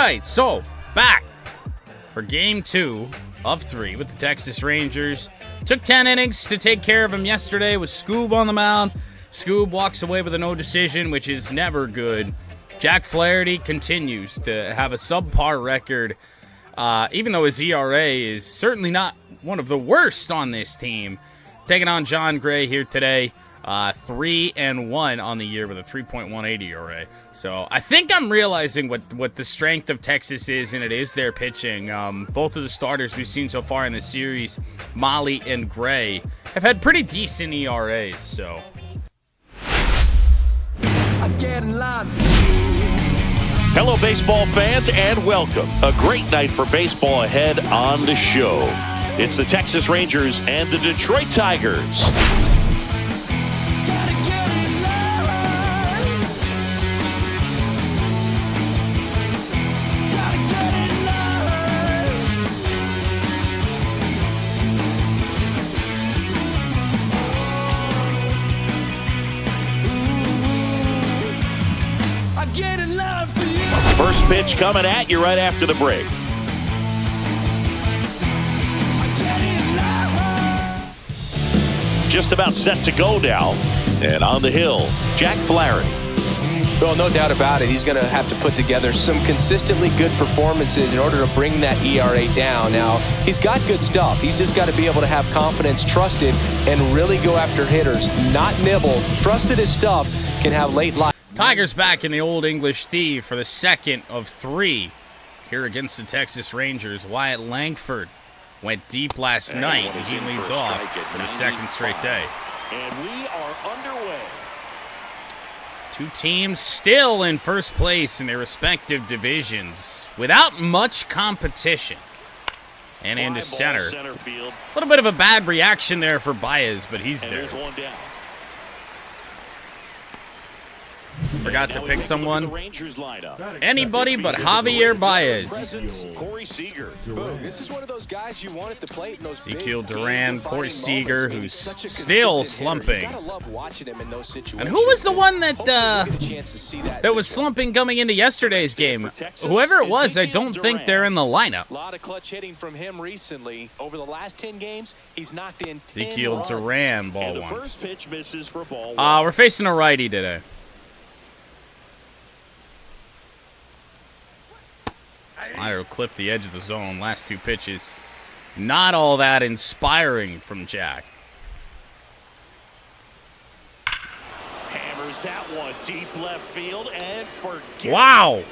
right, so back for game 2 of 3 with the Texas Rangers. Took 10 innings to take care of him yesterday with Scoob on the mound. Scoob walks away with a no decision, which is never good. Jack Flaherty continues to have a subpar record, even though his ERA is certainly not one of the worst on this team. Taking on John Gray here today. 3-1 on the year with a 3.18 ERA. So I think I'm realizing what the strength of Texas is, and it is their pitching. Both of the starters we've seen so far in the series, Molly and Gray, have had pretty decent ERAs. So hello, baseball fans, and welcome. A great night for baseball ahead on the show. It's the Texas Rangers and the Detroit Tigers. First pitch coming at you right after the break. Just about set to go now. And on the hill, Jack Flaherty. Well, no doubt about it. He's going to have to put together some consistently good performances in order to bring that ERA down. Now, he's got good stuff. He's just got to be able to have confidence, trust it, and really go after hitters. Not nibble. Trust that his stuff can have late life. Tigers back in the Old English Thief for the second of 3 here against the Texas Rangers. Wyatt Langford went deep last night, and he leads off for the second straight day. And we are underway. Two teams still in first place in their respective divisions without much competition. And into center. A little bit of a bad reaction there for Baez, but he's there. Forgot to pick someone. Anybody but Javier Baez. Ezekiel Duran, Corey Seager, who's still slumping. And who was the one that was slumping coming into yesterday's game? Whoever it was, I don't think they're in the lineup. A lot of clutch hitting from him recently. Over the last 10 games, he's knocked in 10 Ezekiel Duran, ball one. First pitch misses for ball one. We're facing a righty today. Slider will clip the edge of the zone. Last 2 pitches, not all that inspiring from Jack. Hammers that one deep left field and forget. Wow!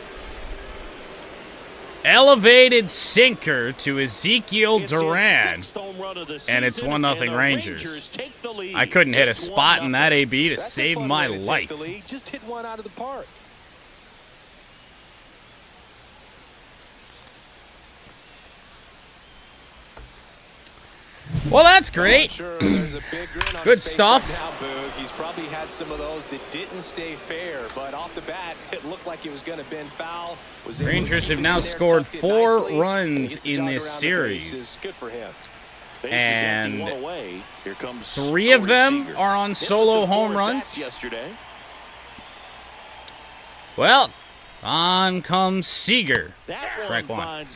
Elevated sinker to Ezekiel Duran, and it's 1-0 Rangers. I couldn't hit a spot in that AB to save my life. Just hit one out of the park. Well, that's great. Good stuff. He's probably had some of those that didn't stay fair, but off the bat, it looked like it was going to bend foul. Rangers have now scored 4 runs in this series, and 3 of them are on solo home runs. Well, on comes Seager. Strike one.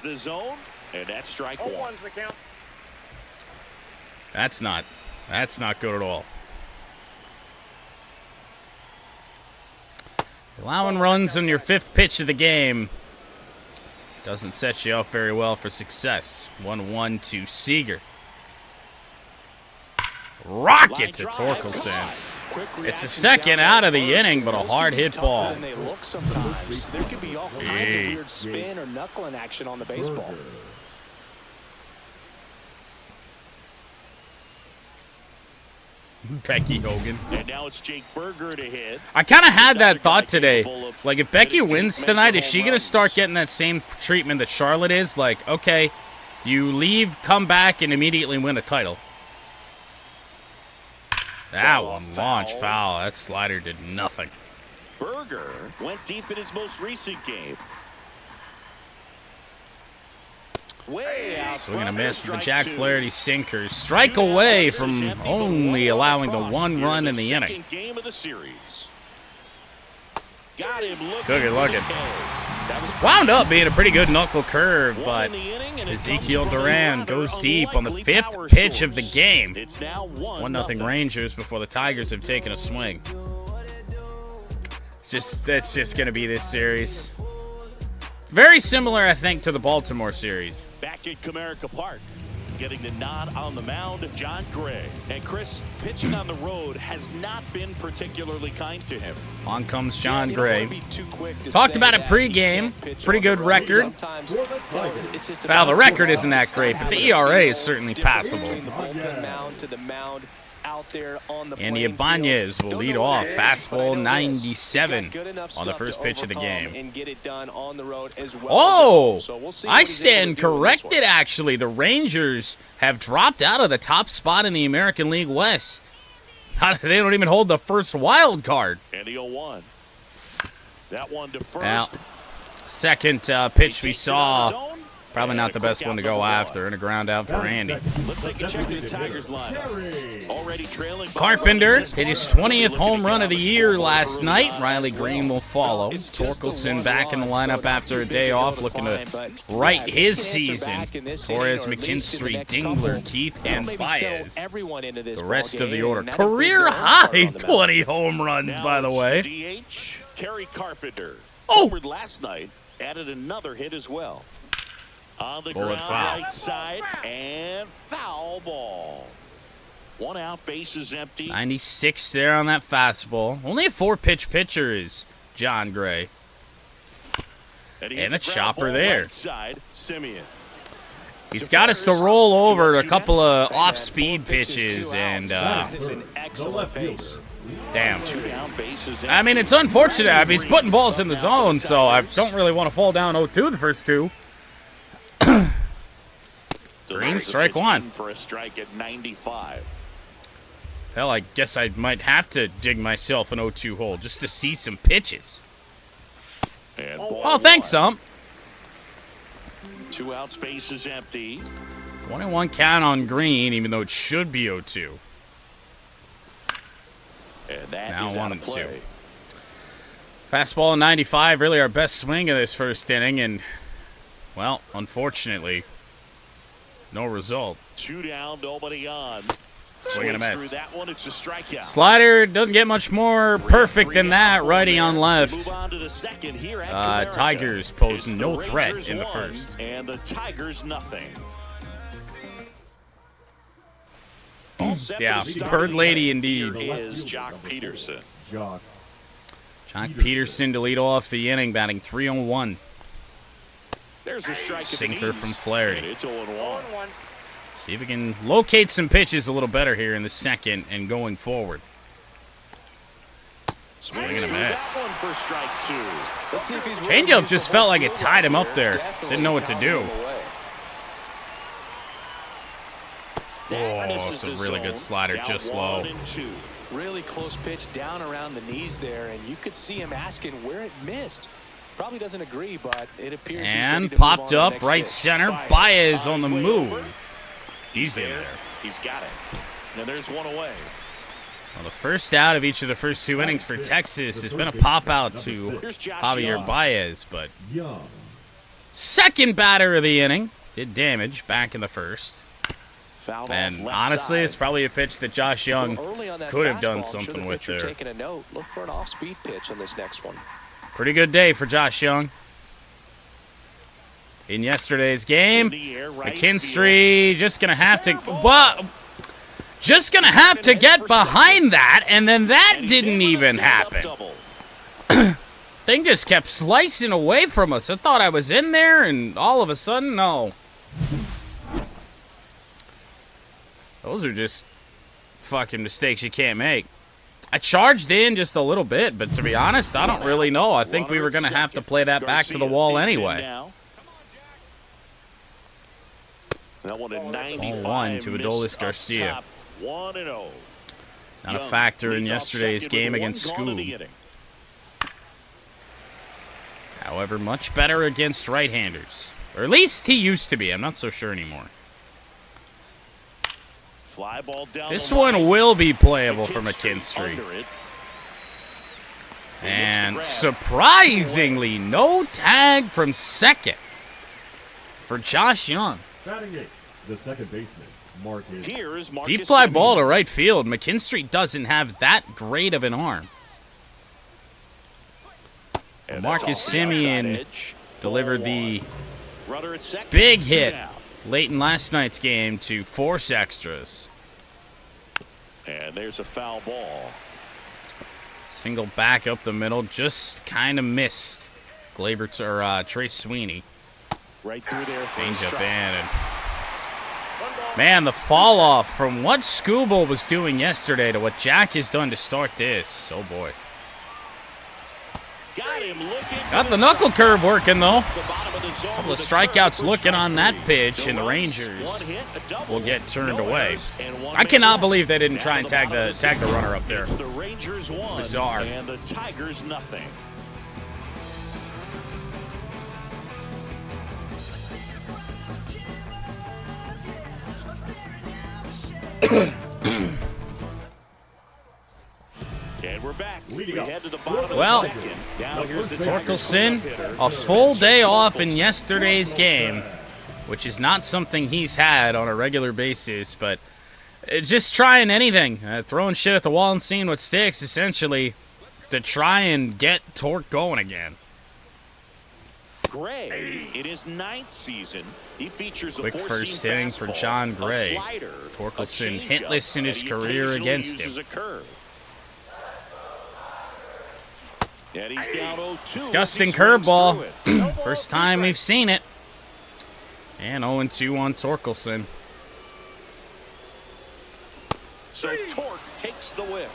That's not good at all. Allowing runs on your 5th pitch of the game doesn't set you up very well for success. 1-1 to Seager. Rocket to Torkelson. It's the second out of the inning, but a hard hit ball. There could be all kinds of weird spin or knuckling action on the baseball. Becky Hogan. And now it's Jake Berger to hit. I kind of had that thought today. Like, if Becky wins tonight, is she going to start getting that same treatment that Charlotte is? Like, okay, you leave, come back, and immediately win a title. That one, launch foul. That slider did nothing. Berger went deep in his most recent game. Swing and a miss. The Jack Flaherty sinkers strike away from only allowing the 1 run in the inning. Got him looking. Took it looking. Wound up being a pretty good knuckle curve, but Ezekiel Duran goes deep on the 5th pitch of the game. 1-0 Rangers before the Tigers have taken a swing. That's just going to be this series. Very similar, I think, to the Baltimore series. Back at Comerica Park, getting the nod on the mound, John Gray. And Chris, pitching on the road has not been particularly kind to him. On comes John Gray. Talked about it pregame. Pretty good record. Well, the record isn't that great, but the ERA is certainly passable. Andy Ibanez will lead off. Fastball 97 on the first pitch of the game. Oh, I stand corrected, actually. The Rangers have dropped out of the top spot in the American League West. They don't even hold the first wild card. And the 0-1. That one to first. Now, second pitch we saw. Probably not the best one to go after, and a ground out for Andy. Let's take a check of the Tigers lineup. Already trailing. Carpenter hit his 20th home run of the year last night. Riley Green will follow. Torkelson back in the lineup after a day off, looking to right his season. Torres, McKinstry, Dingler, Keith, and Baez. The rest of the order. Career high 20 home runs, by the way. DH, Kerry Carpenter. Oh! Homered last night, added another hit as well. On the Bullet ground, foul. right side, and foul ball. 1 out, bases empty. 96 there on that fastball. Only a 4-pitch pitcher is John Gray. And a chopper there. Right side, Simeon. He's got us to roll over a couple of off-speed pitches, and an excellent pace. damn. I mean, it's unfortunate. I mean, he's putting balls in the zone, so I don't really want to fall down 0-2 the first two. Green, strike one. For a strike at 95. Hell, I guess I might have to dig myself an 0-2 hole just to see some pitches. And Oh, thanks, Ump. 2 out, space is empty. 21 count on Green, even though it should be 0-2. And that Now is 1 out and of 2. play. Fastball 95, really our best swing of this first inning, and, well, unfortunately, no result. 2 down, nobody on. Swing and a miss. Through that one, it's a strikeout. Slider doesn't get much more perfect than that. Righty on left. Move on to the second here at Comerica. Tigers pose It's the no threat Rangers in the 1, first. And the Tigers nothing. All set Yeah, for the start bird of the lady inning. indeed. Here is Jock Peterson. Jock Peterson to lead off the inning, batting 301. There's a strike at the Sinker knees. from Flaherty. And it's 0-1. See if we can locate some pitches a little better here in the second and going forward. Swing and a miss. That one for strike 2. Let's see if he's Changeup just felt like it tied him up there. Didn't know what to do. Oh, it's a really good slider, just low. Really close pitch down around the knees there, and you could see him asking where it missed. Probably doesn't agree, but it appears he's ready And to popped move on to the up next right pitch. center. Baez on the move. He's in there. He's got it. Now there's one away. Well, the first out of each of the first 2 innings for Texas has been a pop out to Javier Baez, but second batter of the inning did damage back in the first. Fouled And off left honestly, side. it's probably a pitch that Josh Young Early on that could have done fastball, I'm sure something the with pitcher there. taking a note. Look for an off-speed pitch on this next one. Pretty good day for Josh Young. In yesterday's game, In the air, right McKinstry just gonna have to get behind that, and then that And he's didn't able to even stand up happen. double. Thing just kept slicing away from us. I thought I was in there, and all of a sudden, no. Those are just fucking mistakes you can't make. I charged in just a little bit, but to be honest, I don't really know. I think we were going to have to play that back to the wall anyway. That one at 95. 0-1 to missed Adolis up Garcia. top. 1-0. Not a factor in yesterday's game against Scoob. However, much better against right-handers. Or at least he used to be. I'm not so sure anymore. Fly ball down This the one line. will be playable for McKinstry. Under it. And surprisingly, no tag from second for Josh Young. Batting eighth, the second baseman, Marcus. Here's Marcus Deep fly ball Simeon. to right field. McKinstry doesn't have that great of an arm. And Marcus that's off the outside Simeon edge. delivered Ball the one. Runner at second, big 2 hit down. late in last night's game to force extras. And there's a foul ball. Single back up the middle, just kind of missed Glaber or Trey Sweeney. Right through there for a Change up strike. in, and man, the fall off from what Scooble was doing yesterday to what Jack has done to start this. Oh boy. Got him looking Got for the knuckle curve working though. the bottom of the zone. Couple of with a curve strikeouts for looking on strike that three. pitch, and the No runs, Rangers one hit, a double, will get turned no away. errors, and one I cannot man believe they didn't down try to and the tag bottom the of tag the runner up there. It's the Rangers 1 Bizarre. and the Tigers nothing. And we're back. We head to the bottom of Well, the second. Down here's the Torkelson, Tigers hitter. a full day off in yesterday's game, which is not something he's had on a regular basis, but just trying anything, throwing shit at the wall and seeing what sticks, essentially, to try and get Torque going again. Gray, in his 9th season, he features a Quick four-seam first inning for fastball, John a Gray. slider, Torkelson a changeup, hitless in his and he career occasionally against uses him. a curve. And he's down 0-2. Disgusting He swings curveball. through it. First time we've seen it. And 0-2 on Torkelson. So Torque takes the whip.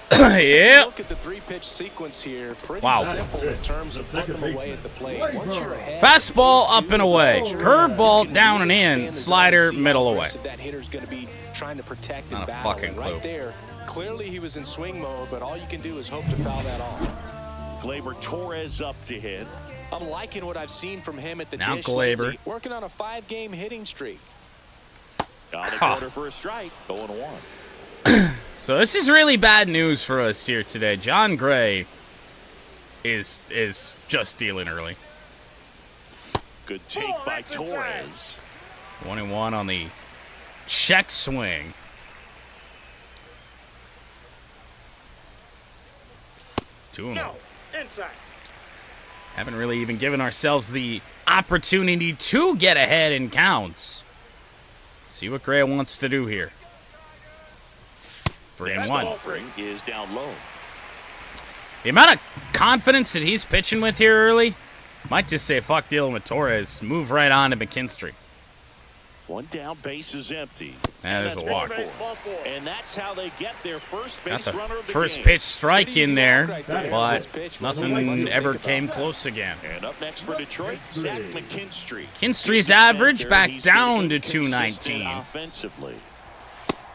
Yep. Look at the 3-pitch sequence here. Pretty Wow. simple in terms of putting them away at the plate. Once you're ahead, Fastball up and away. Curveball down and in. Slider middle away. That hitter's going to be trying to protect Not and a battle. fucking And clue. right there, clearly he was in swing mode, but all you can do is hope to foul that off. Glaber Torres up to hit. I'm liking what I've seen from him at the Now dish Glaber. lately, working on a 5-game hitting streak. On the Ha. quarter for a strike. 0-1. So this is really bad news for us here today. John Gray is just dealing early. Good take by Torres. 1-1 on the check swing. Two and Inside. haven't really even given ourselves the opportunity to get ahead in counts. See what Gray wants to do here. 3-1. Offering is down low. The amount of confidence that he's pitching with here early, might just say fuck dealing with Torres. Move right on to McKinstry. One down, base is empty. And there's that's a walk. 1-4. And that's how they get their first Got base the runner of the first game. pitch strike Pretty in easy there, walk right there. but This pitch wasn't nothing much to ever think came about. close again. And up next for Detroit, Zach McKinstry. McKinstry's average back He's down been to 219. inconsistent offensively.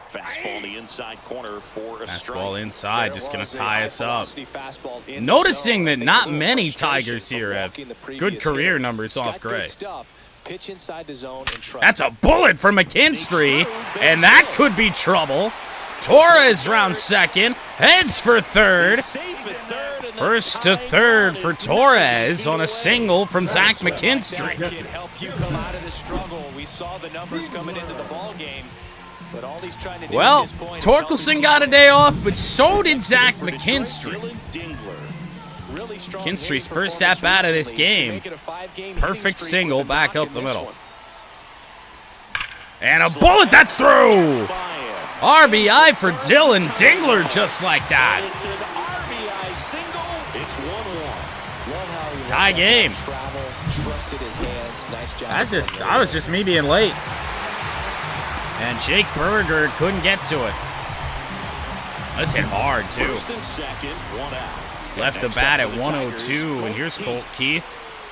Fastball in the inside corner for a Fastball strike. inside, just going to tie us up. Fastball in the Noticing zone. that I think not a little many frustration Tigers from here have walking the good previous career hitter. numbers He's off got good Gray. stuff. Pitch inside the zone and trust. That's a bullet for McKinstry, and that could be trouble. Torres round second, heads for third. Safe at third, and the First to tying third run for is Torres not on a away. single from Zach That McKinstry. can help you come out of the struggle. We saw the numbers coming into the ball game, but all he's trying to do Well, at this point is help his Torkelson got a team. day off, but so did Zach For Detroit, McKinstry. Dylan Dingler. Really strong McKinstry's hitting first performance at-bat of this recently to game. make it a 5-game Perfect hitting streak single with a back knock up the in this middle. one. And a bullet that's through. By him. RBI for Dylan Dingler just like that. It's an RBI single. It's 1-1. Love how he let Tie that game. ball travel, trusted his hands. Nice job. I was just me being late. And Jake Berger couldn't get to it. This hit hard too. First and second, 1 out. Left the Next bat up at for the 102, Tigers, and here's Colt Keith.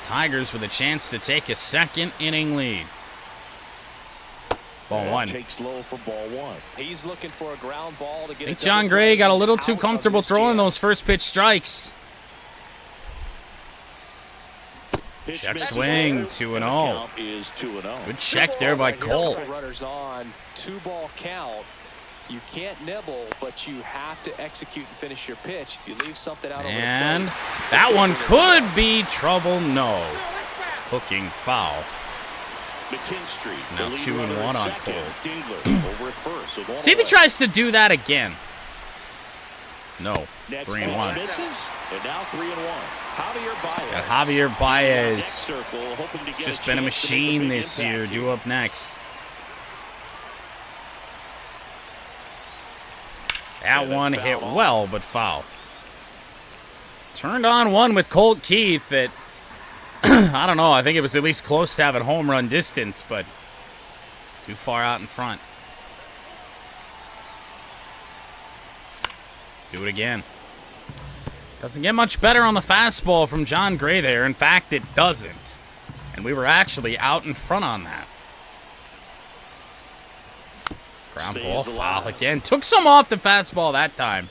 Tigers with a chance to take a second inning lead. Ball And one. takes low for ball one. He's looking for a ground ball to get I think it John double Gray play got a little too out of comfortable this throwing jam. those first pitch strikes. Pitch Check misses. swing, 2-0. Count is 2-0. Good check there by Colt. Runners on, 2-ball count. You can't nibble, but you have to execute and finish your pitch. If you leave something out And over the plate, that one could be trouble. No. Hooking foul. McKinstry. Now 2-1 on Cole. Dingler over at first. So See if he tries to do that again. No. Next 3-1. misses, and now 3-1. Javier Baez. Got Javier Baez. Next circle, hoping to get He's just a been a chance to make machine big this year. impact Due here. up next. That that's one foul hit on. well, but foul. Turned on one with Colt Keith that, I don't know, I think it was at least close to having home run distance, but too far out in front. Do it again. Doesn't get much better on the fastball from John Gray there. In fact, it doesn't. And we were actually out in front on that. Ground ball foul again. Took some off the fastball that time.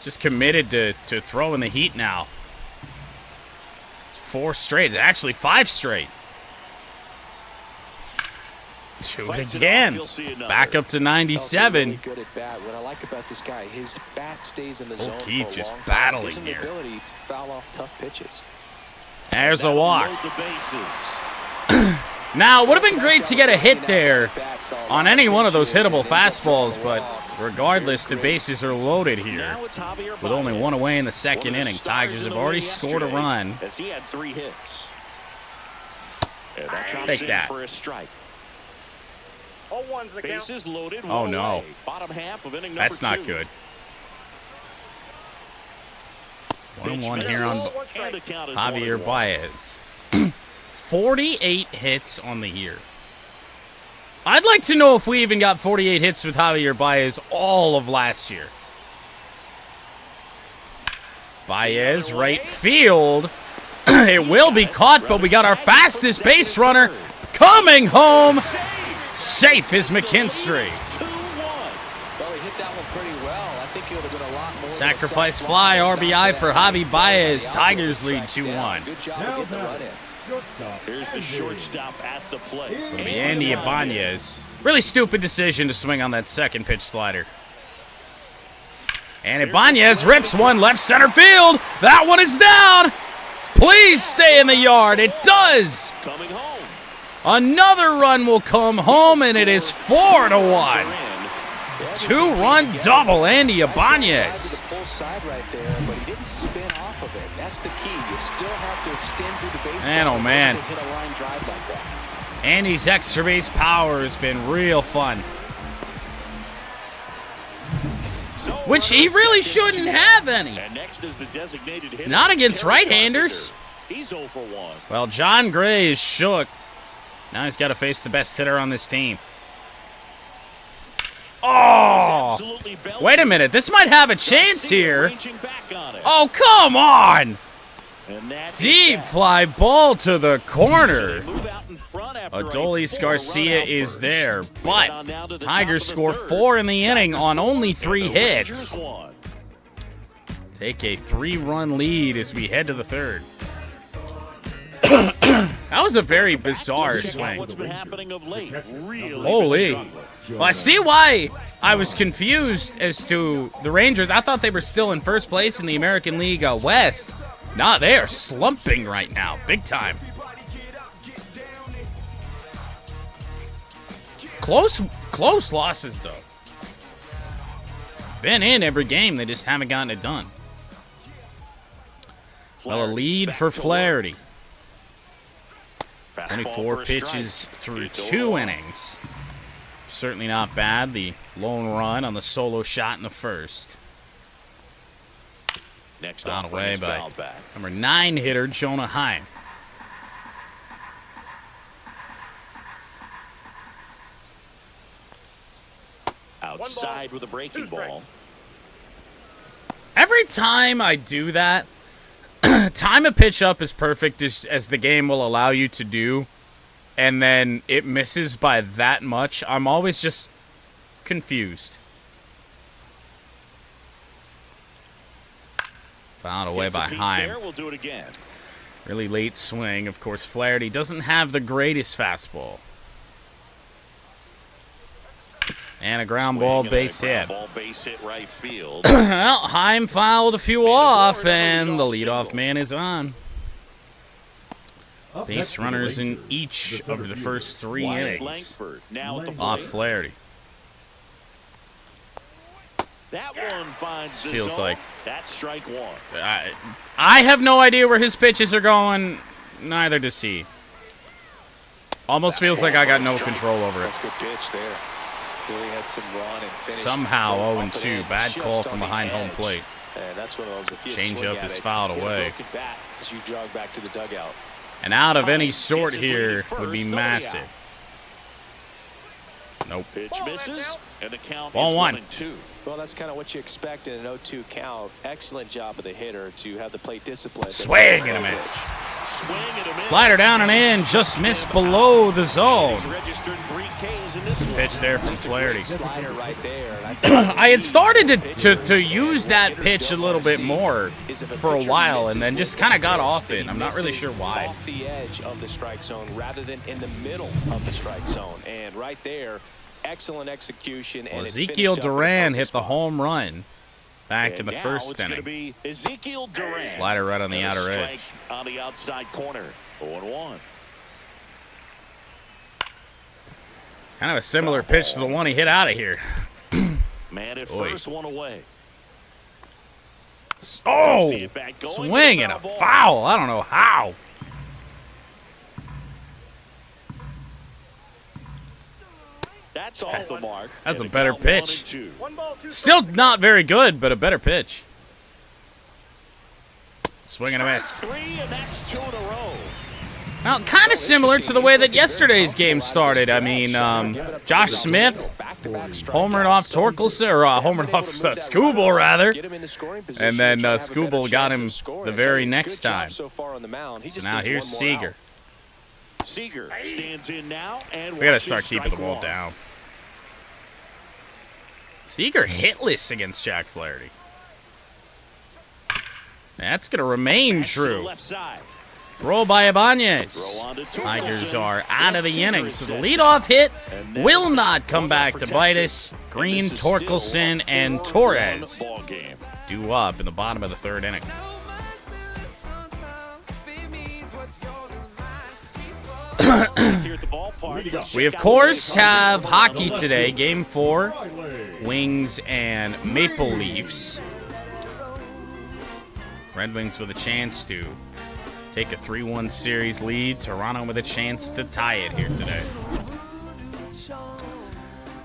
Just committed to throwing the heat now. It's 4 straight. It's actually 5 straight. Do it again. Back up to 97. Really good at bat. What I like about this guy, his bat stays in the zone Keith for a just long time. battling Gives him the here. ability to foul off tough pitches. There's a walk. Load the bases. Now, it would have been great to get a hit there on any one of those hittable fastballs, but regardless, the bases are loaded here. Now it's Javier With only Baez. 1 away in the second One of the inning, stars Tigers in have the already league scored a yesterday, run. as he had 3 hits. And that drops Take in that. for a strike. 0-1's the count. Bases loaded. Oh, one no. away. Bottom half of inning number That's not 2. good. Pitch 1-1 here misses, on and the count is Javier 1-1. Baez. 48 hits on the year. I'd like to know if we even got 48 hits with Javier Baez all of last year. Baez, right field. It will be caught, but we got our fastest base runner coming home. Safe is McKinstry. 2-1. Well, he hit that one pretty well. I think it would have been a lot more. Sacrifice fly, RBI for Javi Baez. Tigers lead 2-1. Good job Now of getting the run in. shortstop. Here's the shortstop at the plate. It'll be Andy Ibanez. Really stupid decision to swing on that second pitch slider. And Ibanez rips one left center field. That one is down. Please stay in the yard. It does. Coming home. Another run will come home, and it is 4-1. 2-run double, Andy Ibanez. The full side right there, but he didn't spin off of it. That's the key. You still have to extend through the baseball. Man, oh, man. To hit a line drive like that. Andy's extra base power has been real fun. Which he really shouldn't have any. And next is the designated hitter. Not against Terry right-handers. Carpenter. He's 0 for 1. Well, John Gray is shook. Now he's got to face the best hitter on this team. Oh! Absolutely belted. Wait a minute. This might have a chance Garcia here. reaching back on it. Oh, come on! And that's Deep that. fly ball to the corner. Move out in front after a Adolis 4-run Garcia is outburst. there, Get but on down to the Tigers top score of the 4 third. in the inning on only 3 And the hits. Rangers won. Take a 3-run lead as we head to the third. That was a very bizarre Check out swing. what's been happening of late. Really Holy. been Well, I see why I was confused as to the Rangers. I thought they were still in first place in the American League West. Nah, they are slumping right now, big time. Close losses, though. Been in every game, they just haven't gotten it done. Well, a lead for Flaherty. Fastball 24 for a pitches strike. through It's 2 0-1. innings. Certainly not bad. The lone run on the solo shot in the first. Next Fouled offering away is by fouled back. number 9 hitter Jonah Heim. Outside with a breaking ball. Every time I do that, time a pitch up as perfect as the game will allow you to do, and then it misses by that much, I'm always just confused. Fouled away Gets a by piece Heim. there, we'll do it again. Really late swing. Of course, Flaherty doesn't have the greatest fastball. And a ground ball base hit. Ball base hit right field. Well, Heim fouled a few off, and the leadoff man is on. Up next Base for the runners in Rangers, each the of center the fielder, first 3 Wyatt innings. Langford now at the Off plate. Flaherty. That one finds the Feels zone. like- That's strike one. I have no idea where his pitches are going. Neither does he. Almost feels like I got no control over it. That's a good pitch there. Really had some run and finished. Somehow Going 0-2. up Bad and call just from on the behind home edge. plate. And that's one of those, if you Change swing up at is it, fouled you get a away. broken bat as you jog back to the dugout. And out of any Heim sort gets his lead here at would be first, nobody massive. out. Nope. Pitch misses, and the count Ball is one. 1-2. Well, that's kind of what you expect in an 0-2 count. Excellent job of the hitter to have the plate discipline. Swing and a miss. Swing and a miss. Slider down and in, just missed below the zone. He's registered 3 Ks in this one. Pitch there from Flaherty. Slider right there. And I think I had started to use that pitch a little bit more for a while, and then just kind of got off it. I'm not really sure why. off the edge of the strike zone rather than in the middle of the strike zone. And right there, excellent execution. Well, And it Ezekiel finished up in a Duran perfect hit the spot. home run back in And the now first it's gonna inning. be Ezekiel Duran. Slider right on the And a outer strike edge. on the outside corner. 0-1. Kind of a similar pitch to the one he hit out of here. Man at Oy. first, one away. Oh! See it back going, Swing and a ball. foul. I don't know how. That's off the mark. That's And a the better count pitch. 1-2. Still not very good, but a better pitch. Swing and a miss. 3, and that's 2 in a row. Well, kind of similar to the way that yesterday's game started. I mean, Josh Smith homered off Torkelson, or homered off Skubal, rather. Get him in the scoring position And then to try to have a better Skubal got chance him of scoring. the I very tell you, next good job time. so far on the mound. He just Now needs here's one more Seager. out. Seager stands in now and We got to watches start keeping the strike ball one. down. Seager hitless against Jack Flaherty. That's going to remain Back to the true. left side. Throw by Ibanez. Throw on to Tigers Torkelson. are out of the Seager inning, is so the set. leadoff hit And then will not come one back for to bite Texas. us. Green, And this is still a Torkelson, and 4-1 Torres ball game. due up in the bottom of the third inning. Here at the ballpark. We, of course, have hockey today, Game 4, Riley. Wings and Maple Leafs. Red Wings with a chance to take a 3-1 series lead. Toronto with a chance to tie it here today.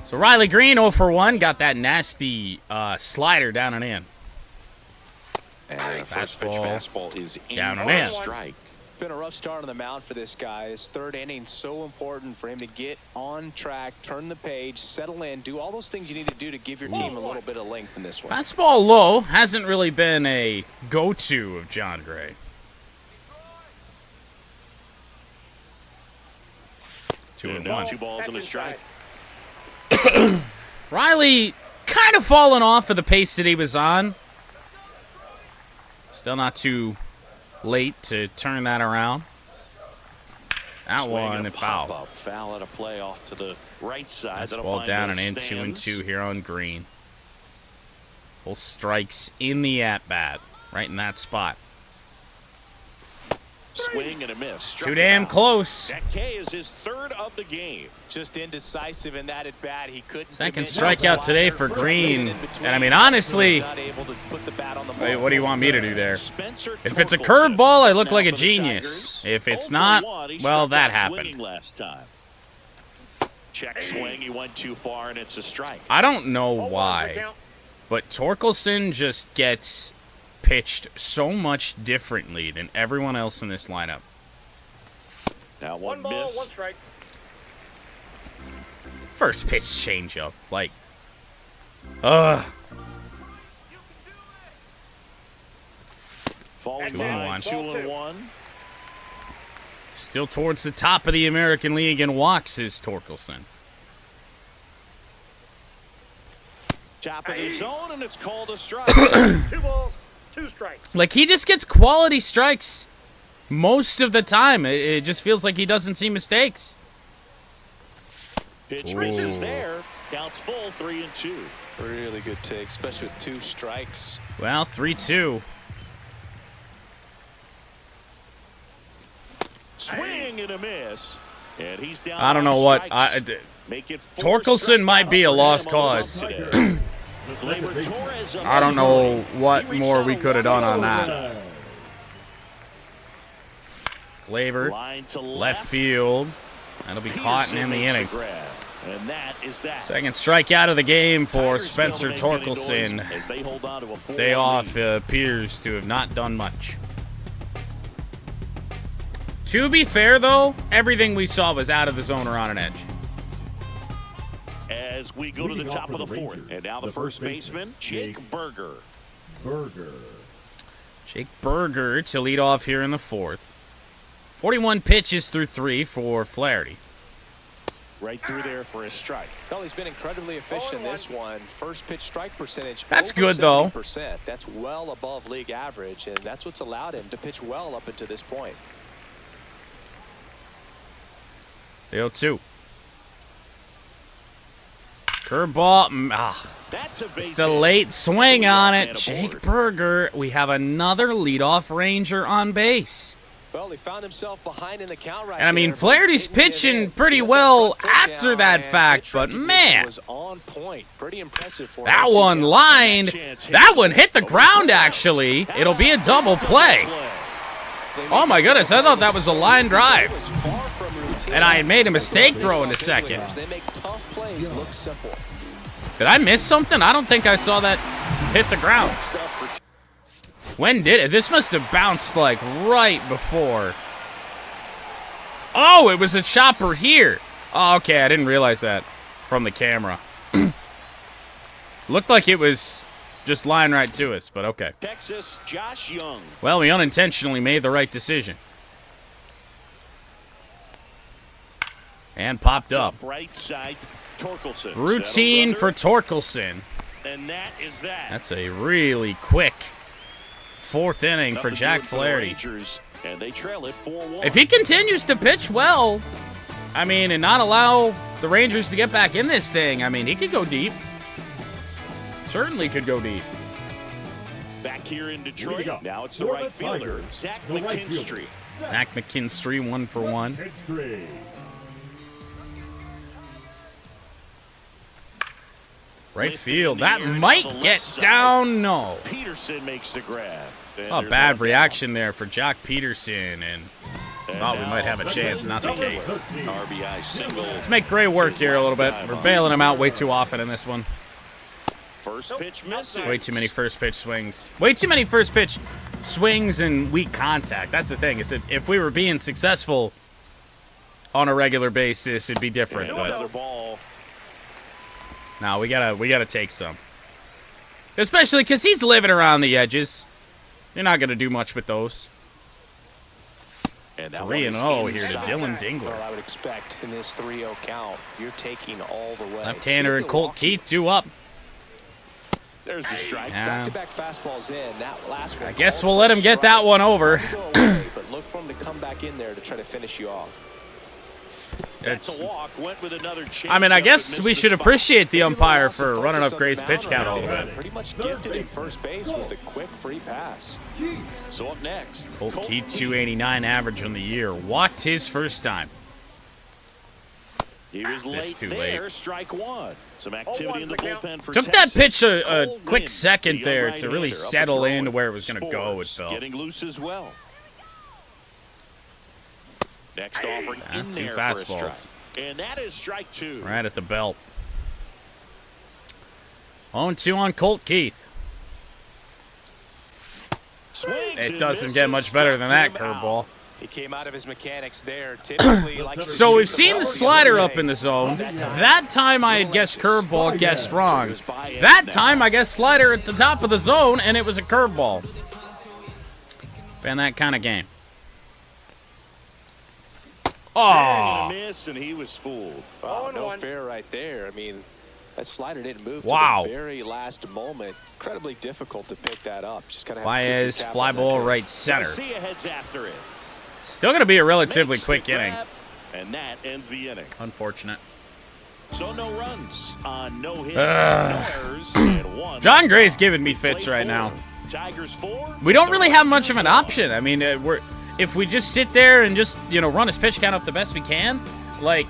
So Riley Green 0 for 1, got that nasty slider down and in. And First pitch fastball is in Down and for a in. strike. been a rough start on the mound for this guy. His third inning so important for him to get on track, turn the page, settle in, do all those things you need to do to give your team a little bit of length in this one. Fastball low hasn't really been a go-to of John Gray. 2-1. 2 balls and a strike. Riley kind of fallen off of the pace that he was on. Still not too late to turn that around. That Swing one, and it a pop fouled. up. Foul at a play off to the right side. That'll Fastball find down those and in, stands. 2-2 here on Green. Both strikes in the at-bat, right in that spot. Swing and a miss. Struck Too him damn out. close. That K is his third of the game. Just indecisive in that at bat. He couldn't. Second commit. strikeout today for Green. And I mean, honestly, Not able to put the bat on the wait, ball. what do you want me to do there? Spencer If it's a Torkelson curveball, I look now like a for the genius. Tigers. If it's 0 for not, 1. He well, struck that out happened. swinging last time. Check swing. He went too far, and it's a strike. I don't know why, but Torkelson just gets pitched so much differently than everyone else in this lineup. Now one ball, miss. 1 strike. First pitch changeup, like, ugh. Falling 2-1. behind, 2-1. Still towards the top of the American League in walks is Torkelson. Top of the zone, and it's called a strike. 2 balls, 2 strikes. Like, he just gets quality strikes most of the time. It just feels like he doesn't see mistakes. Pitch misses Ooh. there. Counts full, 3-2. Really good take, especially with 2 strikes. Well, 3-2. Swing and a miss. And he's down. I don't know what. Torkelson might be a lost cause. I don't know what more we could have done on that. Glaber, left field. That'll be caught and in the inning. And that is that. Second strikeout of the game for Spencer Torkelson. Day off appears to have not done much. To be fair, though, everything we saw was out of the zone or on an edge. As we go to the top of the 4th, and now the first baseman, Jake Berger. Jake Berger to lead off here in the 4th. 41 pitches through 3 for Flaherty. Right through there for a strike. Well, he's been incredibly efficient in this one. First pitch strike percentage. That's over good, though. 70%. That's well above league average, and that's what's allowed him to pitch well up until this point. 0-2. Curveball. It's the late swing on it. Jake Berger. We have another leadoff Ranger on base. Well, he found himself behind in the count right And I mean, there, Flaherty's pitching pretty well after that fact, but man, was on point. Pretty impressive for that one lined. That one hit the ground, actually. It'll be a double play. Oh my goodness, I thought that was a line drive. And I had made a mistake throwing to second. They make tough plays look simple. Did I miss something? I don't think I saw that hit the ground. When did it? This must have bounced like right before. Oh, it was a chopper here. Oh, okay, I didn't realize that from the camera. Looked like it was just lying right to us, but okay. Texas, Josh Young. Well, we unintentionally made the right decision. And popped up. Right side, Torkelson. Routine for Torkelson. And that is that. That's a really quick 4th inning for Jack Flaherty. And they trail it 4-1. If he continues to pitch well, I mean, and not allow the Rangers to get back in this thing, I mean, he could go deep. Certainly could go deep. Back here in Detroit, now it's the right fielder, Zach McKinstry. Zach McKinstry, 1 for 1. Right field. That might get down. No. Peterson makes the grab. Oh, bad reaction there for Jock Peterson, and thought we might have a chance. Not the case. RBI single. Let's make Gray work here a little bit. We're bailing him out way too often in this one. First pitch missing. Way too many first pitch swings. Way too many first pitch swings and weak contact. That's the thing. Is that if we were being successful on a regular basis, it'd be different. But no, we gotta take some. Especially because he's living around the edges. You're not gonna do much with those. 3-0 here to Dylan Dingler. Well, I would expect in this 3-0 count, you're taking all the way. Left-hander and Colt Keith, 2 up. There's the strike. Back-to-back fastballs in. That last one. I guess we'll let him get that one over. But look for him to come back in there to try to finish you off. That's a walk. Went with another chance. I mean, I guess we should appreciate the umpire for running up Gray's pitch count a little bit. Pretty much gifted in first base with the quick free pass. So up next, Colt Keith, 289 average on the year. Walked his first time. He was late there. Strike 1. Some activity in the bullpen for Took that pitch a quick second there to really settle into where it was going to go, it felt. Getting loose as well. Next offering in two there fastballs. for a strike. And that is strike 2. Right at the belt. 0-2 on Colt Keith. It doesn't get much better than that curveball. He came out of his mechanics there. Typically, like So we've seen the slider up in the zone. That time I had guessed curveball, guessed wrong. That time I guessed slider at the top of the zone, and it was a curveball. Been that kind of game. Oh, miss, and he was fooled. Wow, no fair right there. I mean, that slider didn't move to the very last moment. Incredibly difficult to pick that up. Just kind of Baez, fly ball right center. Garcia heads after it. Still going to be a relatively quick inning. And that ends the inning. Unfortunate. So no runs on no hits, no errors, and 1. John Gray's giving me fits right now. Tigers 4. We don't really have much of an option. I mean, if we just sit there and just, run his pitch count up the best we can, like,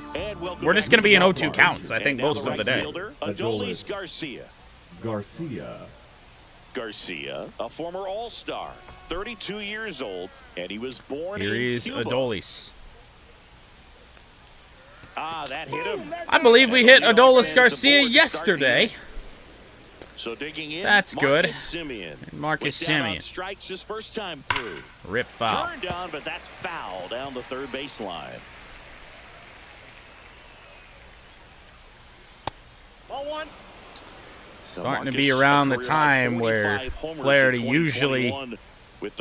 we're just going to be in 0-2 counts, I think, most of the day. Adolis Garcia. Garcia, a former All-Star, 32 years old, and he was born Here in is Cuba. Adolis. That hit him. I believe we hit Adolis Garcia yesterday. So digging in, That's good. Marcus Semien. on strikes his first time through. Rip foul. Turned down, but that's foul down the third baseline. Ball 1. Starting to be around the time where Flaherty usually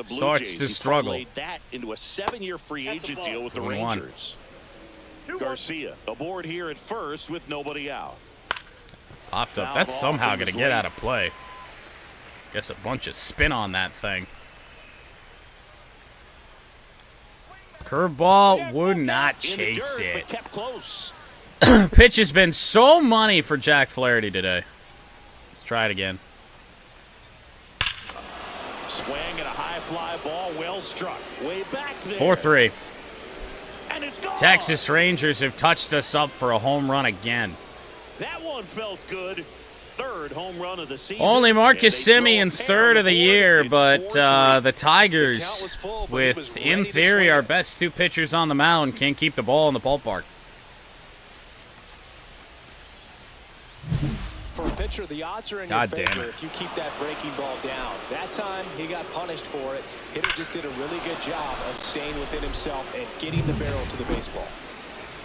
starts to struggle. That into a 7-year free agent deal with the 2-1. Rangers. Garcia aboard here at first with nobody out. Popped up. That's somehow going to get out of play. Guess a bunch of spin on that thing. Curveball would not chase it. Kept close. Pitch has been so money for Jack Flaherty today. Let's try it again. Swing and a high fly ball, well struck. Way back there. 4-3. And it's gone. Texas Rangers have touched us up for a home run again. That one felt good. Third home run of the season. Only Marcus Semien's third of the year, but the Tigers, with, in theory, our best 2 pitchers on the mound, can't keep the ball in the ballpark. For a pitcher, the odds are in your favor if you keep that breaking ball down. That time, he got punished for it. Hitter just did a really good job of staying within himself and getting the barrel to the baseball.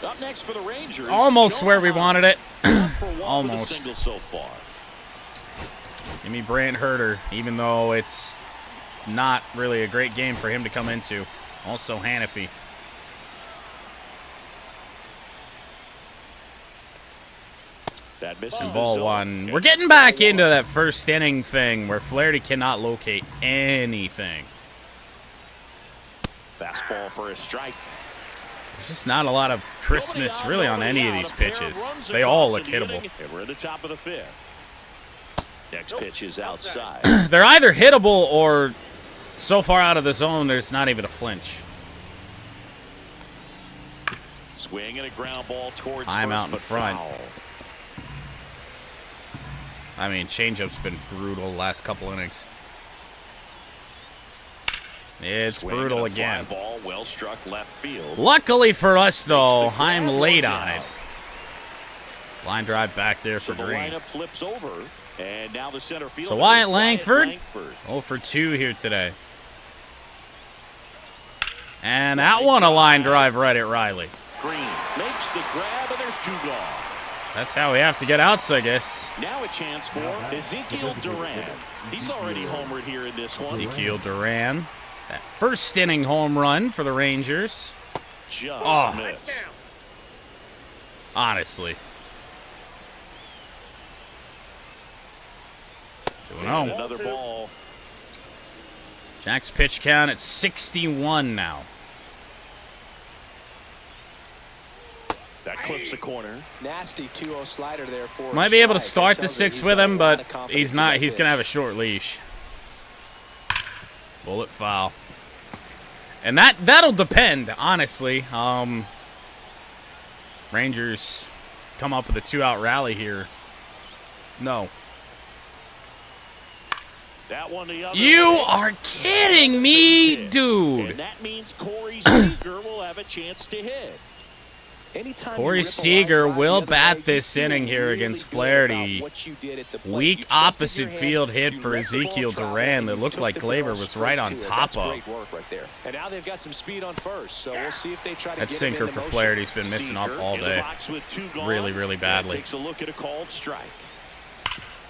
Up next for the Rangers. Almost where we wanted it. Almost. So far. Give me Brant Herter, even though it's not really a great game for him to come into. Also Hannafy. That misses And ball 1. We're getting back into that first inning thing where Flaherty cannot locate anything. Fastball for a strike. There's just not a lot of crispness really on any of these pitches. They all look hittable. And we're at the top of the 5th. Next pitch is outside. They're either hittable or so far out of the zone there's not even a flinch. Swing and a ground ball towards I'm first, out in but front. foul. I mean, changeup's been brutal the last couple innings. It's Swing brutal and a fly again. Ball well struck left field. Luckily for us, though, I'm late on it. Line drive back there for So the Green. lineup flips over, and now the center field. So Wyatt Langford, 0 for 2 here today. And that one a line drive right at Riley. Green makes the grab, and there's 2 gone. That's how we have to get outs, I guess. Now a chance for Ezekiel Duran. He's already homered here in this one. Ezekiel Duran. That first inning home run for the Rangers. Just missed. Honestly. 2-0. Another ball. Jack's pitch count at 61 now. That clips the corner. Nasty 2-0 slider there for Might be able to start the 6th with him, but he's not. He's going to have a short leash. Bullet foul. And that'll depend, honestly. Rangers come up with a 2-out rally here. No. That one the other You way. are kidding me, dude. And that means Corey Seager will have a chance to hit. Corey Seager will bat this inning here against Flaherty. Weak opposite field hit for Ezekiel Duran that looked like Glaber was right on top of. And now they've got some speed on first, so we'll see if they try to That get sinker it for into Flaherty's been missing up all In the day. box with 2 gone. Really, really badly. Takes a look at a called strike.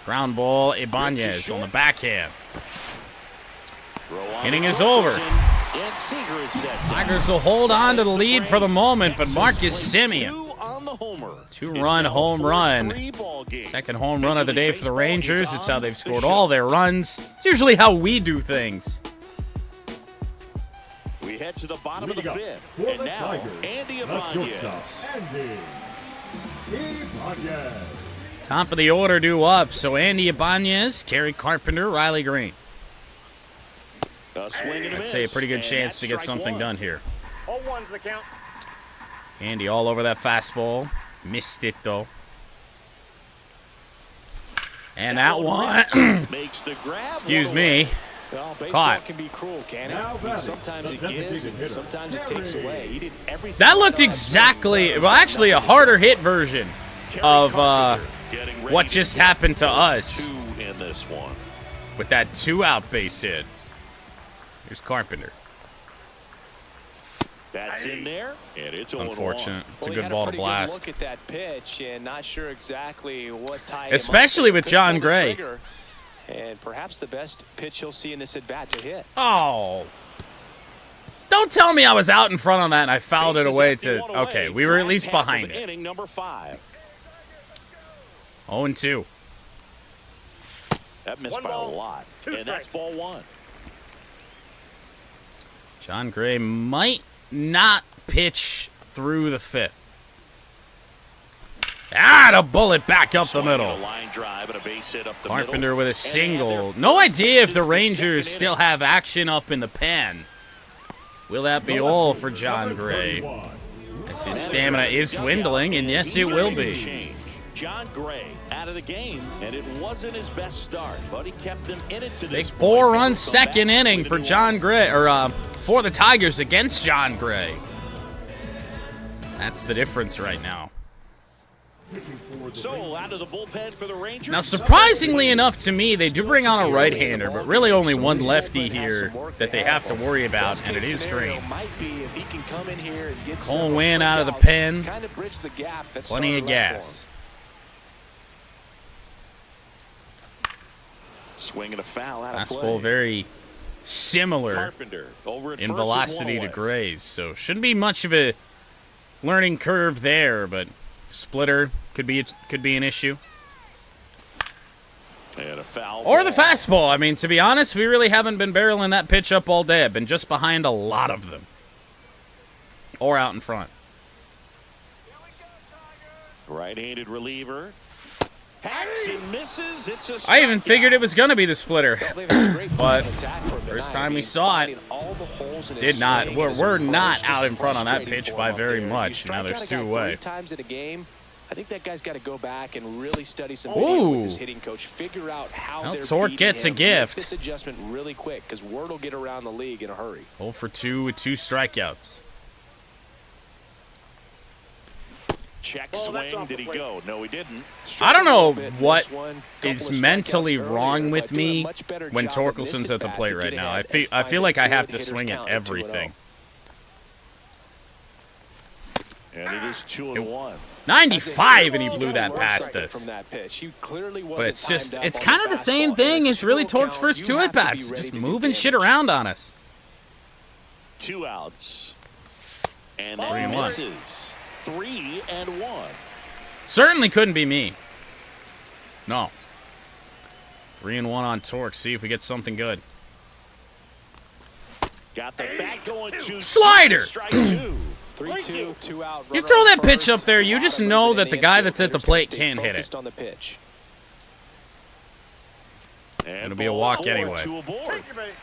Ground ball, Ibanez on the backhand. Throw on Inning the is over. And Seager is set down. Tigers will hold on to the lead for the moment, but Marcus Semien, 2 on the homer. 2-run home run. 3-ball game. Second home run of the day for the Rangers. It's how they've scored all their runs. It's usually how we do things. We head to the bottom of the Leading up 5th. for And the now, Tigers, Andy the Ibanez. shortstop, Andy Ibanez. Top of the order due up. So Andy Ibanez, Kerry Carpenter, Riley Green. A swing and a I'd miss, say a pretty good and chance to get that's something strike done here. 0-1's the count. Andy all over that fastball. Missed it, though. And that one, makes the grab. excuse me, Well, baseball caught. can be cruel, can it? Now I mean, batting, sometimes the it gives designated and hitter, sometimes it takes Kerry. away. He did everything. That looked exactly, well, actually a harder hit version of Getting ready what to just get happened to us two in this one. with that 2-out base hit. Here's Carpenter. That's in there, and it's Unfortunate. It's a Well, he good had ball to pretty good blast. Look at that pitch, and not sure exactly what tied Especially him up. with Couldn't John pull the Gray. trigger, and perhaps the best pitch he'll see in this at bat to hit. Oh. Don't tell me I was out in front on that and I fouled it Bases away empty, to, one away. okay, we were at Last least half of behind it. Inning number 5. 0-2. That missed One by ball, a lot, 2 and that's strikes. ball 1. John Gray might not pitch through the 5th. Ah, the bullet back up the Swinging middle. a line drive and a base hit up the Carpenter middle. with a And single. their No first idea if pitch the is Rangers second still inning. have action up in the pen. Will that be all for John Gray? As his stamina is dwindling, and yes, it will be. Change. John Gray out of the game, and it wasn't his best start, but he kept them in it to Big this point. 4-run Come second back inning with a for new John one. Gray, or for the Tigers against John Gray. That's the difference right now. So out of the bullpen for the Rangers. Now, surprisingly enough to me, they do bring on a right-hander, but really only one lefty here that they have to worry about, and it is Green. Cole Winn out of the pen. Plenty of gas. Swinging a foul out of Fastball play. very similar Carpenter over at in first velocity and to one away. Gray's, so shouldn't be much of a learning curve there, but splitter could be an issue. And a foul Or the ball. fastball. I mean, to be honest, we really haven't been barreling that pitch up all day. I've been just behind a lot of them. Or out in front. Right-handed reliever. Hacks and misses. It's a I even strikeout. figured it was going to be the splitter. But first time we saw it, did not. We're not out in front on that pitch by very much. Now there's 2 away. Times in a game, I think that guy's got to go back and really study some Ooh. video with his hitting coach. Figure out how Well, they're Torque beating gets a him. gift. Make this adjustment really quick because word will get around the league in a hurry. 0 for 2 with 2 strikeouts. Check Ball, that's swing. off the Did he plate. go? No, he didn't. I don't know Bit in what this one. Couple is of strikeouts mentally earlier, wrong but with doing a me much better when job in this Torkelson's at the at-bat plate to right get now. I ahead feel and I find feel a like I good have to hitter's swing at count at 2-0. everything. And it is 2-1. 95 and he blew that past From us. that pitch. He clearly But wasn't it's just, timed up it's on kind of the same fastball. thing as really 2-0 Torque's count, first you 2 have to be at-bats. ready Just to do moving shit damage. around on us. 2 outs. And 3 that and 1. misses. 3 and 1. Certainly couldn't be me. No. 3 and 1 on Torque. See if we get something good. Got the bat going to Slider! strike 2. 3-2, 2 out. You runner throw on that pitch first. up there, you A lot just of know movement that in the the guy infield. that's at the Hitters plate stay can't hit it. focused on the pitch. And It'll be a ball walk 4 anyway. to a board. Take your bait.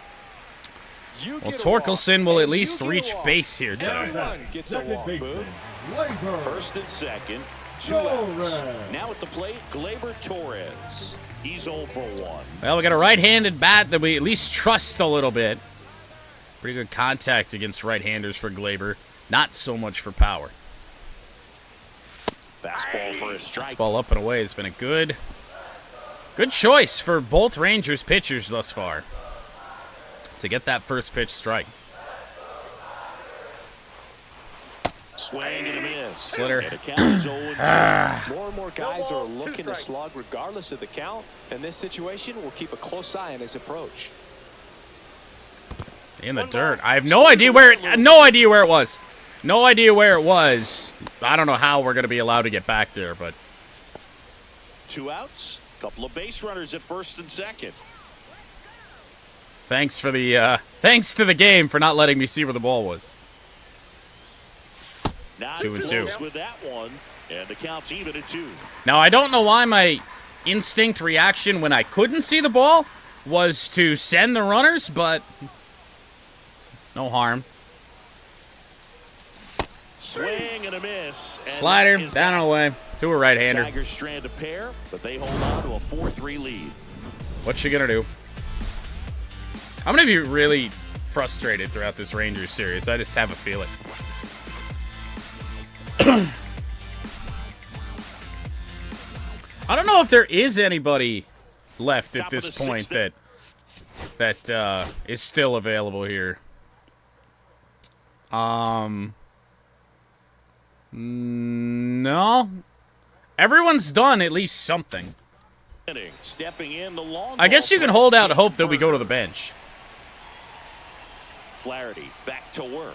You Well, get a walk, Torkelson will at and least you get a reach walk. base here today. Everyone gets a Second walk, baseman, Boo. Gleyber First and second. 2 Torres. outs. Now at the plate, Gleyber Torres. He's 0 for 1. Well, we got a right-handed bat that we at least trust a little bit. Pretty good contact against right-handers for Gleyber. Not so much for power. Fastball for a strike. Fastball up and away has been a good choice for both Rangers pitchers thus far to get that first pitch strike. Swing and a miss. Splitter. And the count is 0-2. More and more guys ball, are 2 looking to strikes. slug regardless of the count. In this situation, we'll keep a close eye on his approach. In the dirt. I have no idea where it was. No idea where it was. I don't know how we're going to be allowed to get back there, but 2 outs. Couple of base runners at first and second. thanks to the game for not letting me see where the ball was. Not 2 and close 2. with that one. And the count's even at 2. Now, I don't know why my instinct reaction when I couldn't see the ball was to send the runners, but no harm. Swing and a miss. And Slider, that is down and away. To a right-hander. Tigers strand a pair, but they hold on to a 4-3 lead. What's she gonna do? I'm gonna be really frustrated throughout this Rangers series. I just have a feeling. I don't know if there is anybody left at this point that is still available here. No. Everyone's done at least something. Stepping in the long I guess you can hold out hope that we go to the bench. Flaherty back to work.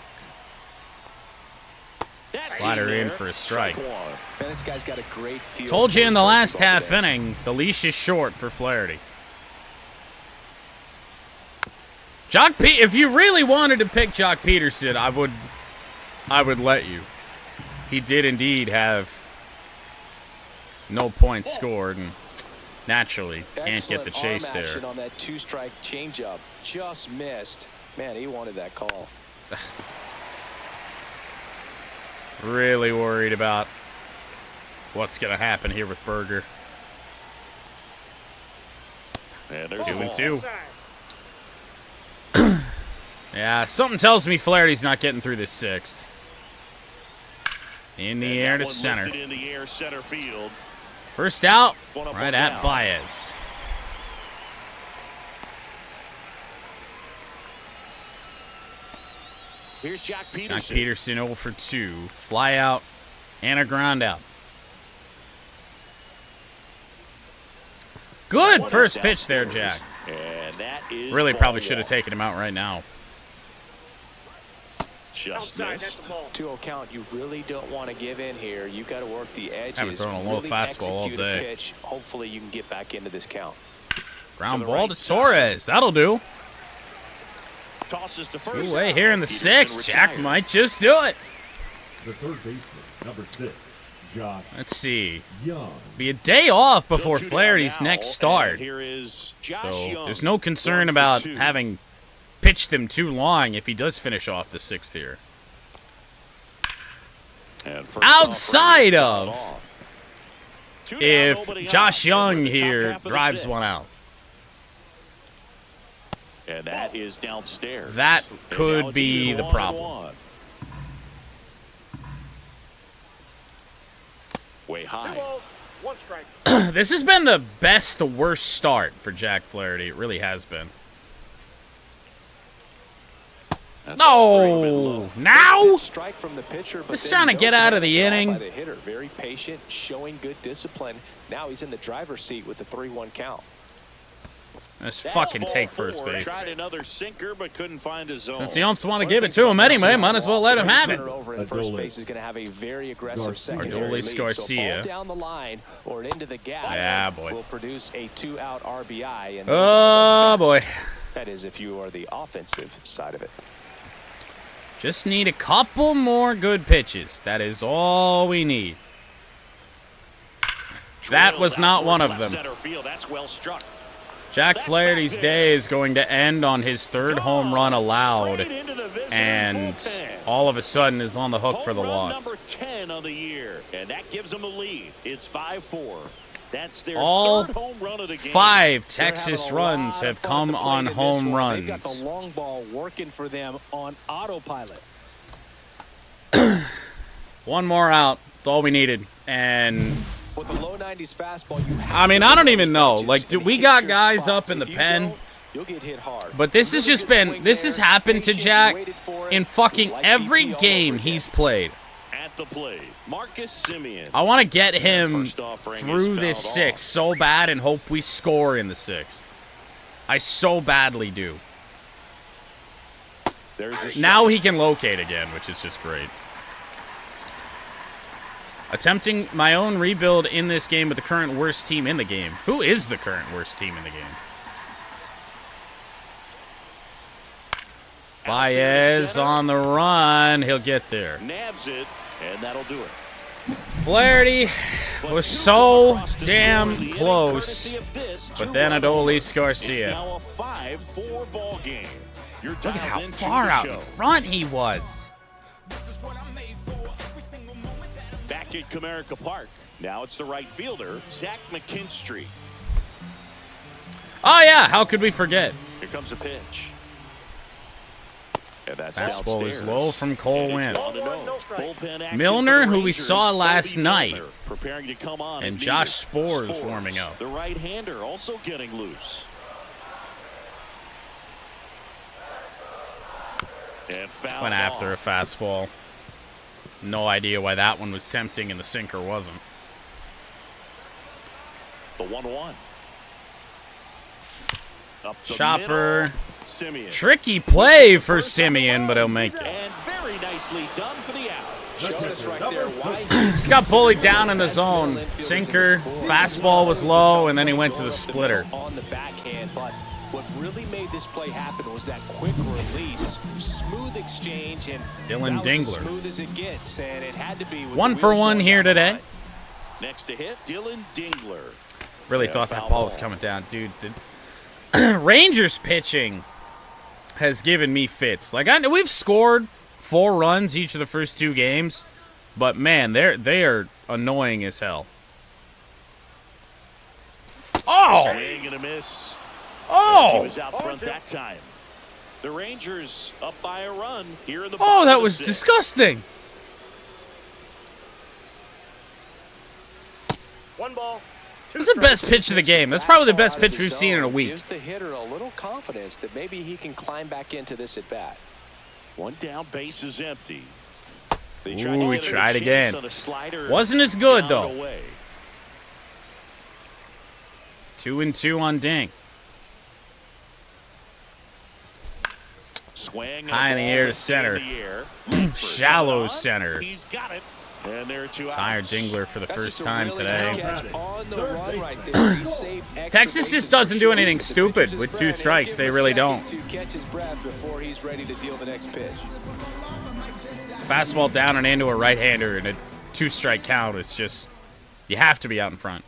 Slider in for a strike. Man, this guy's got a great feel. Told you in the last half inning, the leash is short for Flaherty. If you really wanted to pick Jock Peterson, I would let you. He did indeed have no points scored, and naturally can't get the chase there. On that 2-strike changeup, just missed. Man, he wanted that call. Really worried about what's going to happen here with Berger. And there's 2-2. Yeah, something tells me Flaherty's not getting through this 6th. In the air to center. In the air, center field. First out, right at Baez. Here's Jock Peterson. Jock Peterson 0 for 2. Fly out and a ground out. Good first pitch there, Jack. And that is Really probably should have taken him out right now. Just Outside, that's missed. the ball. 2-0 count. You really don't want to give in here. You got to work the edges. Haven't thrown a low really fastball all execute a day. pitch. Hopefully you can get back into this count. Ground the ball right to side. Torres. That'll do. Tosses the first. Two away here in the Peterson 6th. Jack retired. might just do it. The third baseman, number 6, Josh Let's see. Young. Be a day off before So 2 down Flaherty's now, next and start. Here is Josh So Young. there's no concern 1 for about 2. having pitched him too long if he does finish off the 6th here. And first Outside off, of off. 2 down, if nobody Josh out. Young We're in the top here half of the drives 6th. one out. And that is downstairs. That And could now it's be even the 1-1. problem. Way 2 high. balls, 1 strike. This has been the best to worst start for Jack Flaherty. It really has been. That's No! Now? Strike from the pitcher, but Just then trying to no get out of the call inning. by the hitter. Very patient, showing good discipline. Now he's in the driver's seat with the 3-1 count. Let's That's fucking ball take 4. first base. Tried another sinker, but couldn't find his zone. Since the umps want to give it to him anyway, might as well let him have it. Runner over at first Adolis. base is going to have a very aggressive Garcia. secondary Adolis lead. So Garcia. ball down the line or into the gap. Yeah, boy. Will produce a 2-out RBI. And Oh, boy. That is if you are the offensive side of it. Just need a couple more good pitches. That is all we need. That was not one of them. Center field. That's well struck. Jack Flaherty's day is going to end on his 3rd home run allowed, Straight into the visitor's and bullpen. all of a sudden is on the hook for the Home run loss. number 10 of the year, and that gives them a lead. It's 5-4. That's their All 3rd home run of the game. 5 They're having Texas a runs lot of have fun come at the plate on in this home one. They've got runs. the long ball working for them on autopilot. One more out. That's all we needed. And With a low 90s fastball, you have I mean, to I don't hit even know. pitches Like, and we hit got your guys spots. up in the If you pen. don't, you'll get hit hard. But this has Really just good been, swing this there. has happened to Patient, Jack waited for it. in It was fucking like every BP all game over he's again. played. At the plate, Marcus Simeon. I want to get him First offering is through this fouled 6th off. so bad and hope we score in the 6th. I so badly do. There's a Now he can locate again, which is just great. Attempting my own rebuild in this game with the current worst team in the game. Who is the current worst team in the game? Baez on the run. He'll get there. nabs it, and that'll do it. Flaherty was so damn close, but then Adolis Garcia. Look at how far out in front he was. Back at Comerica Park. Now it's the right fielder, Zach McKinstry. Oh, yeah. How could we forget? Here comes a pitch. And that's fastball is downstairs. low from Cole Winn. Bullpen action Milner, for the who we Rangers, saw last Bobby night, Milner, preparing to come on and if Josh needed. Spores warming up. The right-hander also getting loose. And fouled Went after a off. fastball. No idea why that one was tempting and the sinker wasn't. The 1-1. Up the Chopper. middle. Simeon. Tricky play for Simeon, but he'll make it. And very nicely done for the out. Showed us right there why He's got bullied down in the zone. Sinker, fastball was low, and then he went to the splitter. on the backhand, but what really made this play happen was that quick release, smooth exchange, and Dylan that was as Dingler. smooth as it gets, and it had to be with 1 the for wheels 1 going here down the today. line. Next to hit, Dylan Dingler. Really thought that ball was coming down. Dude, the Rangers pitching has given me fits. Like, I know we've scored 4 runs each of the first 2 games, but man, they are annoying as hell. Oh! Swing and a miss. He Oh! was out front that time. The Rangers up by a run here in the Oh, bottom that of the was 6th. disgusting. 1 ball. 2 That's the strikes. best pitch of the game. That's probably the best pitch we've seen in a week. Gives the hitter a little confidence that maybe he can climb back into this at bat. One down, base is empty. They Ooh, to we get a tried chase again. on a slider. Wasn't as good, Down though. away. 2-2 on Ding. Swing High in the ball air to that's center. in the air. Langford Shallow coming on. center. He's got it. And there are 2 outs. Tired Dingler for the That's first just a time really nice today. catch on the run right there. He saved extra Texas bases just doesn't for do sure. anything The stupid pitcher's with his 2 friend. strikes. Give They him a really second don't. to catch his breath before he's ready to deal the next pitch. Fastball down and into a right-hander and a 2-strike count. It's just, you have to be out in front.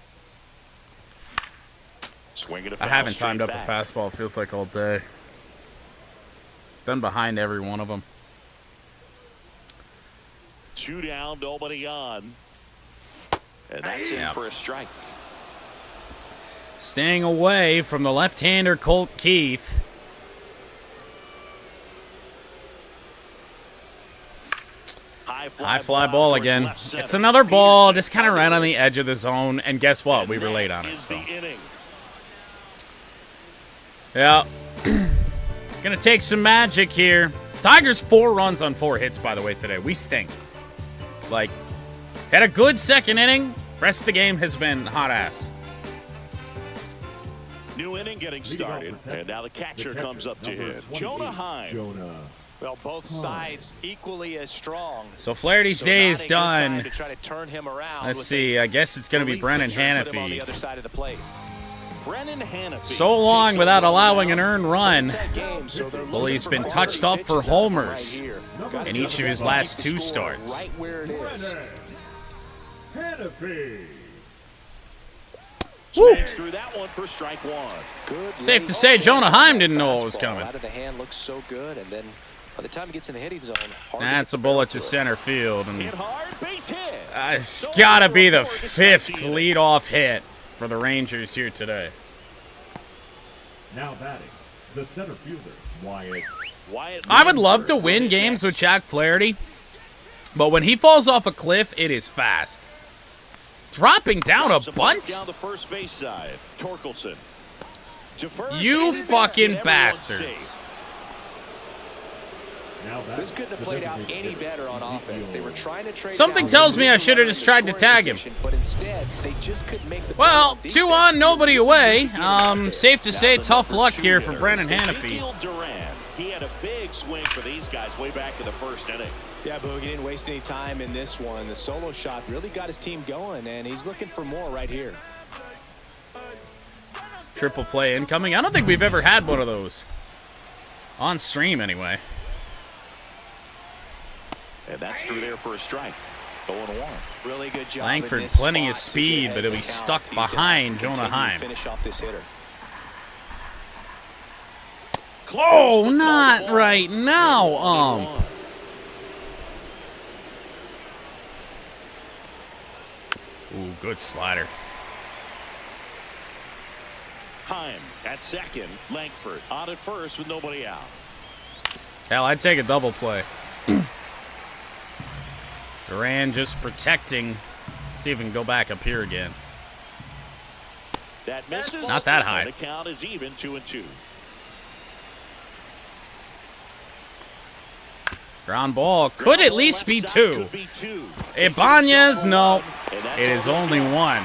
Swing and a I foul haven't straight timed up back. a fastball, it feels like all day. Been behind every one of them. 2 down, nobody on. And that's in Yep. for a strike. Staying away from the left-hander Colt Keith. High fly ball towards again. left center. It's another ball, Peterson just kind of ran coming on the edge of the zone, and guess what? in. We were And late that on it. is So. the inning. Yeah. Gonna take some magic here. Tigers 4 runs on 4 hits, by the way, today. We stink. Like, had a good second inning. Rest of the game has been hot ass. New inning getting Leading off started, for Texas, and now the catcher the comes up to number hit. 28, Jonah Heim. Jonah. Well, both sides equally as strong. So Flaherty's So day not is a good time done. to try to turn him around Let's with see. I guess it's going to be relief Brennan pitcher and put him on the Hanafy. other side of the plate. Brennan Hanafy. So long takes without over allowing an now. earned run. That game, so they're Well, looking he's for been quality touched up for pitches out of him homers right here. Gotta in keep each of the his ball, last keep the 2 score starts. Right where it is. Hanafy. Woo. Swings through that one for strike 1. Good Safe late to say, shot. Jonah Heim didn't know what was Fastball coming. Out of the hand looks so good, and then by the time he gets in the hitting zone, hard to That's get a the barrel bullet to it. center field. And Hit hard, base hit. it's got to be the Forward to start 5th the inning. leadoff hit for the Rangers here today. Now batting, the center fielder, Wyatt. Wyatt I would love to Langford win with games with next. Jack Flaherty, but when he falls off a cliff, it is fast. Dropping down a Drops punt bunt? down the first base side. Torkelson. To first, You and he fucking makes it. Everyone's bastards. safe. Now batting, This couldn't have the played out designated any hitter, better on offense. They were trying to trade Something down, tells me I move should have around just the tried to scoring tag him. position, But instead, they just couldn't make the Well, play on 2 defense. on, nobody away. Safe to Now say, the tough number luck 2 here for hitter, Brennan Hanafy. Ezekiel Duran. He had a big swing for these guys way back in the first inning. Yeah, Boog, he didn't waste any time in this one. The solo shot really got his team going, and he's looking for more right here. Triple play incoming. I don't think we've ever had one of those. On stream, anyway. And that's through there for a strike. 0-1. Really good job. Langford, plenty of speed, but he'll be stuck behind Jonah Heim. Finish off this hitter. Oh, not right now. Ooh, good slider. Heim at second. Langford on at first with nobody out. Hell, I'd take a double play. Duran just protecting. See if we can go back up here again. That misses. Not that high. The count is even, 2-2. Ground ball could at least be two. Ibanez, no. It is only one.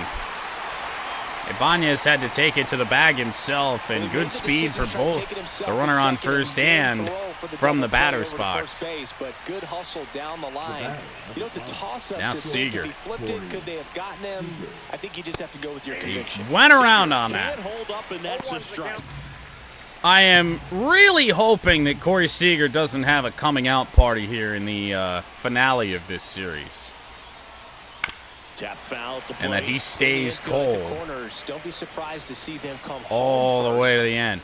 Ibanez had to take it to the bag himself, and good speed for both the runner on first and from the batter's box. But good hustle down the line. You know, it's a toss-up. Now Seager. If he flipped it, could they have gotten him? I think you just have to go with your conviction. He went around on that. Can't hold up, and that's a strike. I am really hoping that Corey Seager doesn't have a coming out party here in the finale of this series. Tap foul at the And that he stays cold Don't be surprised to see them come all the way to the end.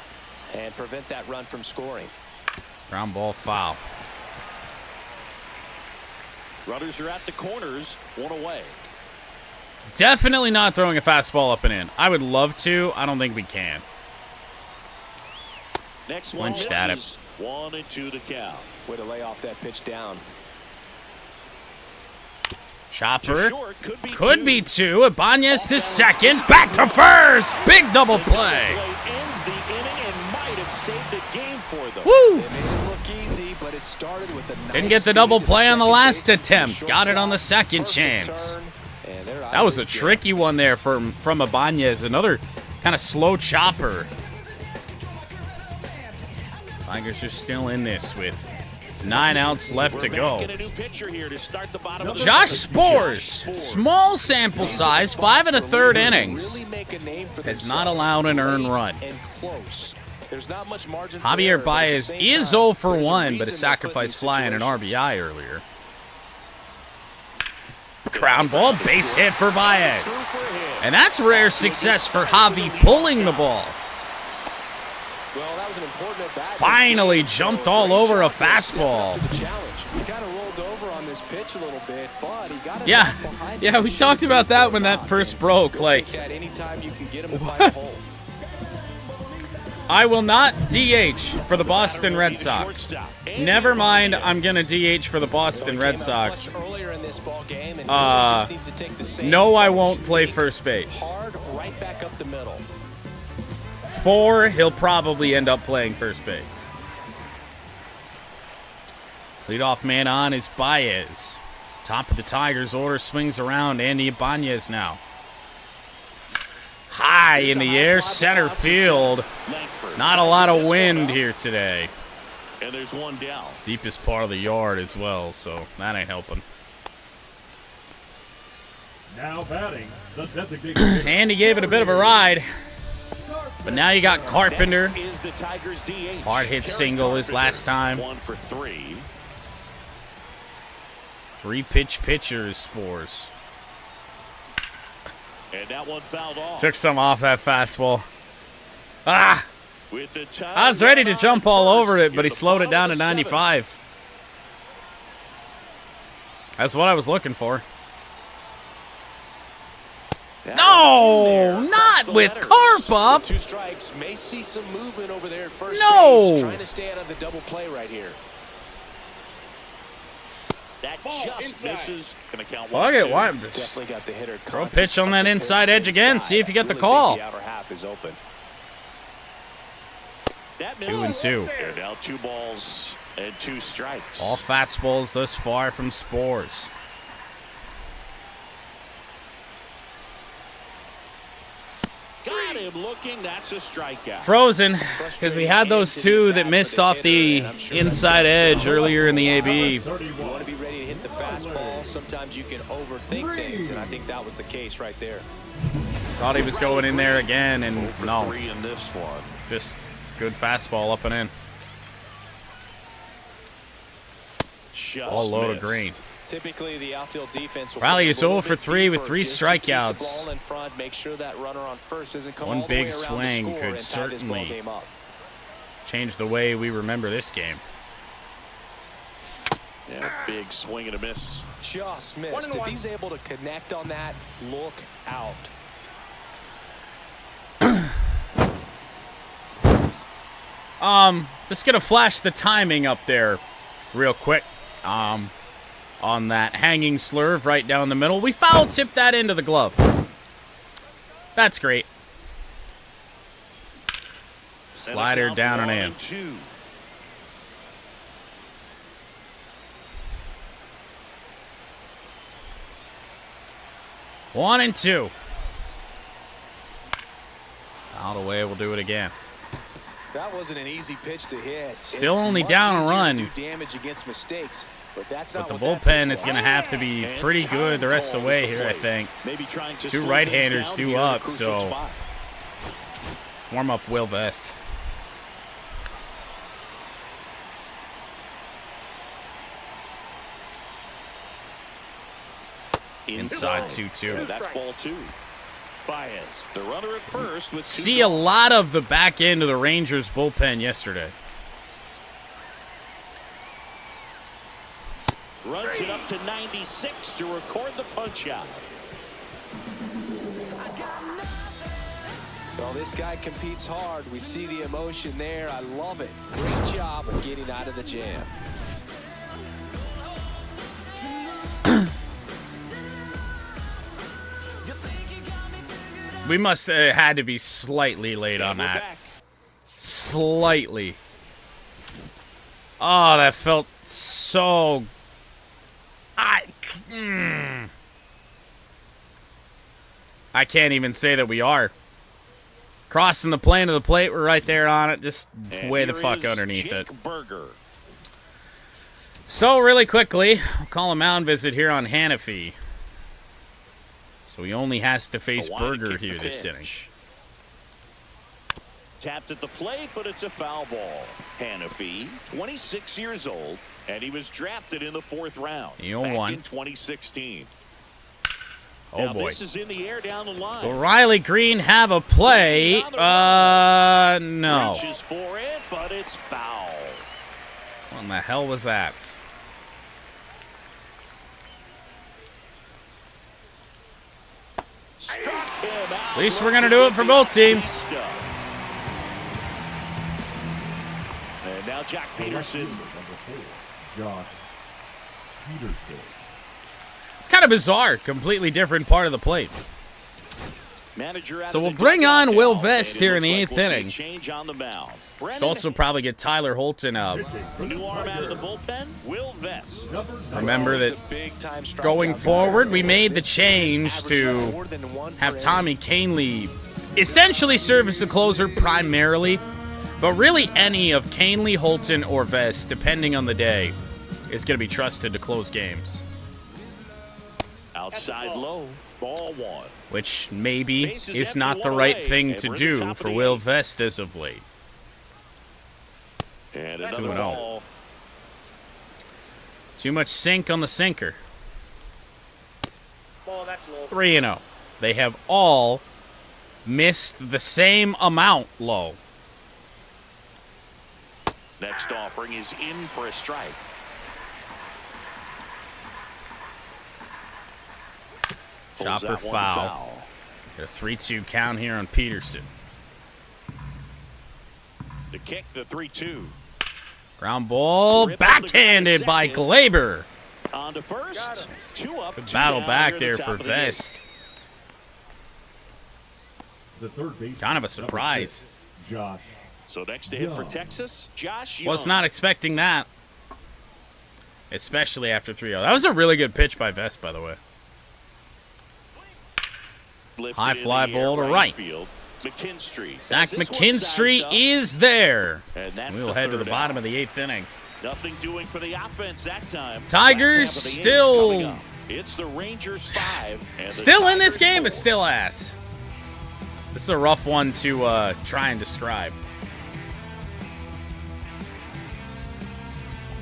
and prevent that run from scoring. Ground ball foul. Runners are at the corners, one away. Definitely not throwing a fastball up and in. I would love to. I don't think we can. Next one Flinched at him. 1-2 to count. Way to lay off that pitch down. Chopper. Short, Could be two. Ibanez to second. Back to first. Big double play. Ends the inning and might have saved the game for them. Woo! It made it look easy, but it started with a nice Didn't get the feed double to play on the second last baseman. attempt. Got it on the second Perfect chance. turn, and they're out That of was a this jam. tricky one there from Ibanez. Another kind of slow chopper. Tigers are still in this with 9 outs left to go. Get a new pitcher here to start the bottom of the Josh seventh. Spores, small sample size, 5 1/3 innings, Really make a name for has not themselves. allowed an earned run. And close. There's not much margin for Javier error, but at the Baez same is time, 0 for there's a 1, but a reason they're put in sacrifice these fly and an situations. RBI earlier. Ground ball, base hit for Baez. And that's rare success for Javi pulling the ball. Well, that was an important at-bat. Finally jumped all over a fastball. The challenge. He kind of rolled over on this pitch a little bit, but he got it Yeah, back behind yeah, the we sheet. talked about that when that first broke. Like, Take that anytime you can get him to find a hole. I will not DH for the Boston Red Sox. Never mind, I'm going to DH for the Boston Red Sox. Earlier in this ball game, and just needs to take the same No, I won't play first base. hard right back up the middle. 4, he'll probably end up playing first base. Leadoff man on is Baez. Top of the Tigers order swings around. Andy Ibanez now. High in the air, center field. Not a lot of wind here today. And there's one down. Deepest part of the yard as well, so that ain't helping. Now batting, the designated hitter. Andy gave it a bit of a ride, but now you got Carpenter. Next is the Tigers DH. Hard hit Terry single his Carpenter, last time. 1 for 3. 3-pitch pitchers, Spores. And that one fouled off. Took some off that fastball. Ah! With the I was ready to time jump on all over first it, but in he the slowed it down bottom to of the 95. That's what I was looking for. seventh. No, not with Carp up. 2 strikes. May see some movement over there at first No. base. Trying to stay out of the double play right here. That just misses. Gonna count Fuck it, 1-2. why? Definitely got the hitter. Throw a pitch on that inside edge again. See if you get the Really call. think the outer half is open. That 2-2. And now 2 balls and 2 strikes. All fastballs thus far from Spores. Got him looking. That's a strikeout. Frozen, because we had those 2 that missed off the inside edge earlier in the AB. You want to be ready to hit the fastball. Sometimes you can overthink things, and I think that was the case right there. Thought he was going in there again, and 0 for no. 3 in this one. Just good fastball up and in. Just All low to missed. green. Typically, the outfield defense will Riley put is a little 0 for bit 3 with deeper 3 just to keep the strikeouts. ball in front, make sure that runner on first doesn't come One all the way big around the swing score could and tie this ball certainly game up. change the way we remember this game. Yeah, big swing and a miss. Just missed. If he's able to connect on that, look out. Just gonna flash the timing up there real quick. On that hanging slurve right down the middle. We foul tipped that into the glove. That's great. Slider down and in. 2. 1-2. Out away, we'll do it again. That wasn't an easy pitch to hit. Still only down a run. Do damage against mistakes, but that's not But the what that bullpen pitch is going to was. have to be pretty good the rest of the way here, I think. Maybe trying to 2 slow right-handers things down due here in a up, crucial so spot. warm up Will Vest. Inside 2-2. That's ball 2. Baez, the runner at first with 2 See a lot of the back end of the Rangers bullpen yesterday. runs it up to 96 to record the punch out. Well, this guy competes hard. We see the emotion there. I love it. Great job of getting out of the jam. We must have had to be slightly late on We're that. back. Slightly. Oh, that felt so... I can't even say that we are. Crossing the plane of the plate, we're right there on it. Just And way the here fuck is underneath Jake it. Berger. So, really quickly, I'll call a mound visit here on Hannafy. So he only has to face A wide to Berger kick the here this pitch. inning. Tapped at the plate, but it's a foul ball. Hannafy, 26 years old, and he was drafted in the 4th round The back 0-1. in 2016. Oh Now boy. this is in the air down the line. Will Riley Green have a play? No. Reaches for it, but it's foul. What in the hell was that? Struck him out. At least we're going to do it for both teams. And now Jack Peterson. Number 4, Josh Peterson. It's kind of bizarre. Completely different part of the plate. Manager out So of we'll the bring dugout on Will now, Vest and it here in the looks 8th like we'll see a inning. change on the mound. Should also probably get Tyler Holton up. The new arm out of the bullpen, Will Vest. Remember that It's a big-time strikeout going guy. forward, we made the change Average to more than one per have inning. Tommy Canely essentially serve as a closer primarily, but really any of Canely, Holton, or Vest, depending on the day, is going to be trusted to close games, Outside low, ball 1. which maybe Bases is empty, not the one right away, thing and to we're at the do top of for the Will 8th. Vest as of late. And another 2-0. ball. Too much sink on the sinker. Ball, that's low. 3-0. They have all missed the same amount low. Next offering is in for a strike. Pulls Chopper that one foul. Got a 3-2 count here on Peterson. The kick, the 3-2. Ground ball, backhanded by Glaber. On to first. 2 up. Good 2 battle down back here there at the top for of the Vest. The third baseman. Kind of a number surprise. 6, Josh. So next to hit for Young. Texas, Josh Young. Was not expecting that. Especially after 3-0. That was a really good pitch by Vest, by the way. Lifted High in the fly air, ball to right. Field. McKinstry. Zach has this one McKinstry sized up, is there. and that's We'll the head to the third bottom out. of the 8th inning. Nothing doing for the offense that time. Tigers Last half of the inning still- coming up. It's the Rangers 5. And the Still in this Tigers game, 4. it's still ass. This is a rough one to try and describe.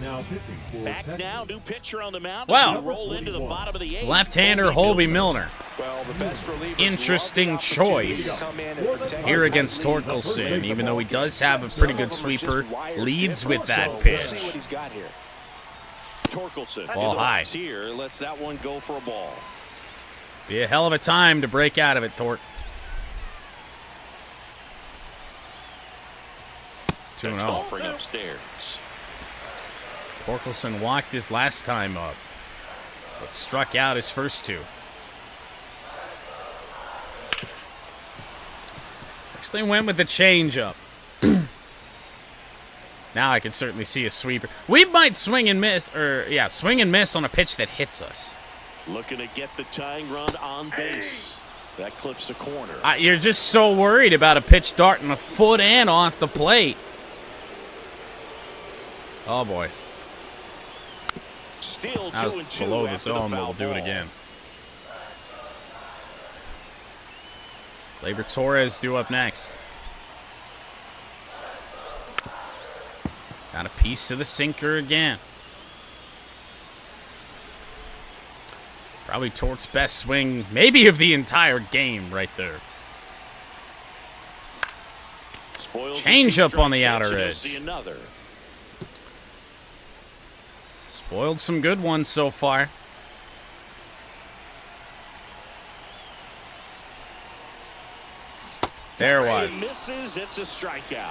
Now pitching for Back Texas. now, new pitcher on the mound. Wow. We roll into the bottom of the eighth. Left-hander Holby Milner. Well, the best relievers Interesting love the opportunity choice to come in and protect here their against team. Torkelson, even though he does have a pretty good sweeper, leads with that So, pitch. We'll see what he's got here. Torkelson. Ball high. Here lets that one go for a ball. Be a hell of a time to break out of it, Tork. 2-0. Next offering upstairs. Torkelson walked his last time up, but struck out his first two. Actually went with the changeup. Now I can certainly see a sweeper. We might swing and miss on a pitch that hits us. Looking to get the tying run on base. That clips the corner. You're just so worried about a pitch darting a foot and off the plate. Oh, boy. Still That was 2-2 below the after zone, but foul we'll do it ball. again. Gleyber Torres due up next. Got a piece of the sinker again. Probably Torque's best swing, maybe of the entire game right there. Spoils the Change up on the two-strike outer pitch, and you'll edge. see another. Spoiled some good ones so far. There it was. Misses, it's a strikeout.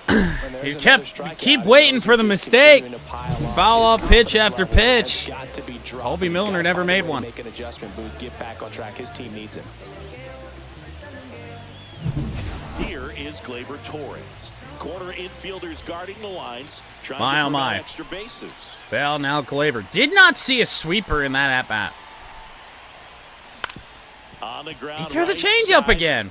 And there's You another keep strikeout. waiting Those for are the just mistake. continuing to pile up. Foul His up pitch confidence after level has pitch. got to be dropped. Holby He's Milner gotta never find a made way to one. Make an adjustment, Booth. Get back on track. His team needs him. Here is Gleyber Torres. Corner infielders guarding the lines, trying My, to oh bring my. on extra bases. Well, now Gleyber did not see a sweeper in that at-bat. On the ground, He threw the right changeup side. again.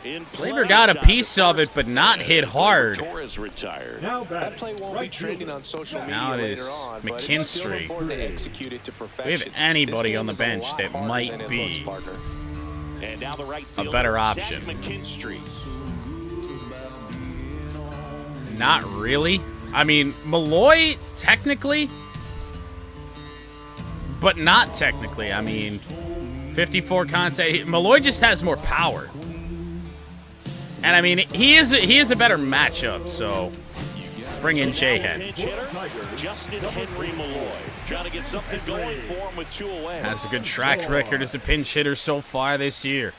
In Gleyber play, got a shot to piece of first. it, but not hit And hard. Torres retired. Now That batting. play won't be Right trending fielder. on social media Now it later is on, but it's still McKinstry. important to execute it to perfection. We have anybody This on the game is a bench lot that harder might than it be looks, partner. And now the right fielder, better Zach option. McKinstry. Not really. I mean, Malloy, technically, but not technically. I mean, 54 contact. Malloy just has more power. And, I mean, he is a better matchup, so bring in J-Head. Pinch hitter, Justin Henry Malloy. Trying to get something going for him with 2 away. Has a good track record as a pinch hitter so far this year.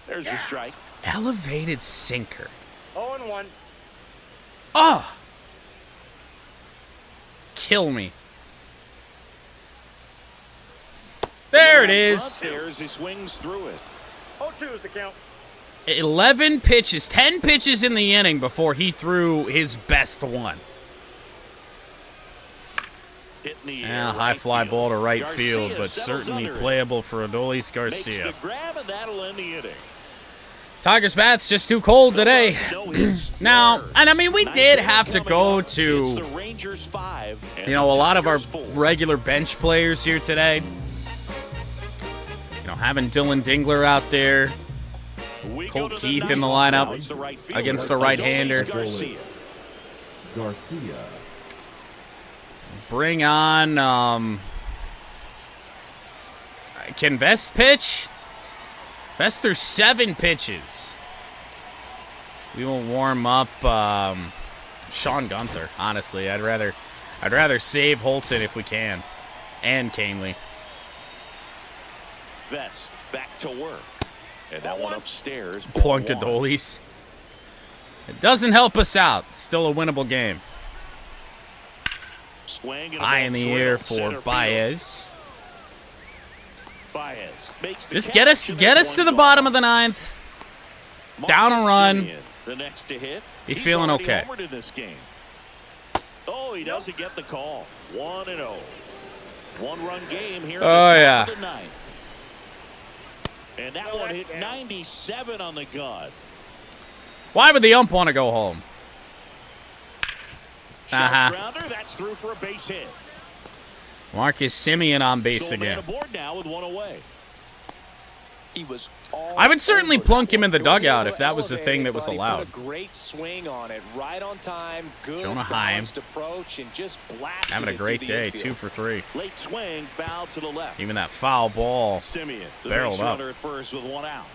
There's your strike. Elevated sinker. 0-1. Oh! Kill me. There it is. There as he swings through it. 0-2 is the count. 11 pitches, 10 pitches in the inning before he threw his best one. Hitting the Yeah, air, high right fly field. ball to right Garcia field, but settles certainly under it. playable for Adolis Makes Garcia. the grab, and that'll end the inning. Tigers' bat's just too cold today. No hits, Now, errors. and I mean, we Ninth did inning have to coming go up. It's to, the Rangers 5, and you know, the a lot of our Tigers 4. regular bench players here today. You know, having Dylan Dingler out there, We go Colt to the Keith in the ninth. lineup Now it's the right fielder, against the right-hander. Adolis Garcia. Garcia. bring on, can Vest pitch? Vest threw 7 pitches. We will warm up Sean Gunther, honestly. I'd rather save Holton if we can. And Canely. Vest back to work. And that one upstairs. Plunk ball one. Adolis. It doesn't help us out. It's still a winnable game. Swing and a High ball in the short air of center for field. Baez. Baez makes the Just catch, get us and get that's us to one the gone. bottom of the 9th. Down a Marcus run. Semien, the next to hit. He's He's feeling already okay. homered in this game. Oh, he doesn't get the call. 1-0. 1-run game here. Oh, at the yeah. top of the 9th. And that one hit 97 on the gun. Why would the ump want to go home? Shot grounder, that's through for a base hit. Marcus Semien on base So a man again. aboard now with 1 away. He was all I would certainly over plunk that him in the one. It was a dugout little if that was the thing that was elevated, but allowed. he put a great swing on it, right on time. Good Jonah balanced approach and just blasted having a it great through the day, infield. 2 for 3. Late swing, foul to the left. Even that foul ball. Simeon, the Barreled base up. runner at first with 1 out.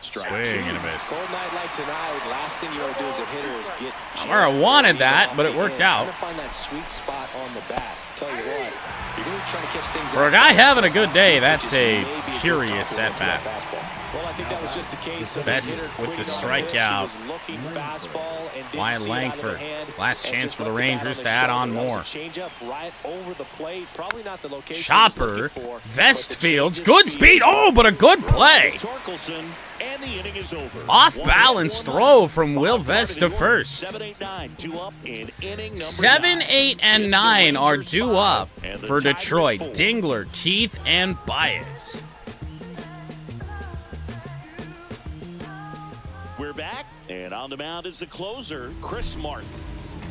Strike Swing two. and a miss. Cold night like tonight, last thing you want to do as a hitter is get Amara wanted that, but it worked out. Trying to find that sweet spot on the bat. Tell you what, you're really trying to catch things For a out. guy having a good day, that's Maybe a good curious compliment to that at-bat. fastball. Well, I think that was just a case of Best the hitter with the quick on pitch. He strikeout. was looking fastball and didn't Wyatt see it out of Langford. the hand, Last and chance just for the let bat on Rangers the to add on shoulder. That was more. a changeup right over the plate. Probably not the location he was Chopper, looking for, but the Vestfields, change of good speed. Oh, but a good play. Torkelson, and the inning is over. Off balance 1-1-9. throw from Will Bottom Vest to part of the order, first. 7, 8, 9, 2 up in inning number 7, 9. 8, and It's the 9 are Rangers due 5, up and the for Tigers Detroit. 4. Dingler, Keith, and Baez. We're back, and on the mound is the closer, Chris Martin.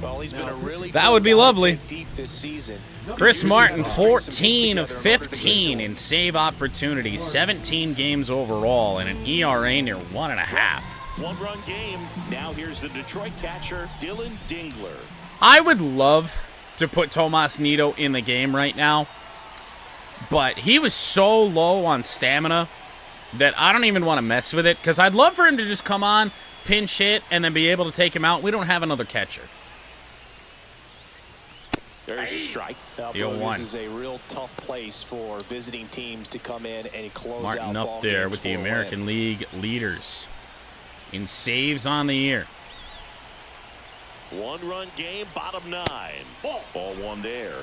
Well, he's been a really That good would be guy to lovely. take deep this season. Chris Martin, Bring some hits 14 of together in order to get 15 to in him. save opportunities, 17 games overall, and an ERA near 1.5. 1-run game. Now here's the Detroit catcher, Dylan Dingler. I would love to put Tomas Nido in the game right now, but he was so low on stamina that I don't even want to mess with it, because I'd love for him to just come on, pinch hit, and then be able to take him out. We don't have another catcher. There's a strike. Now, The Bo, 0-1. This is a real tough place for visiting teams to come in and close Martin out up ball there games with the for a American win. League leaders in saves on the year. 1-run game, bottom 9. Ball 1 there.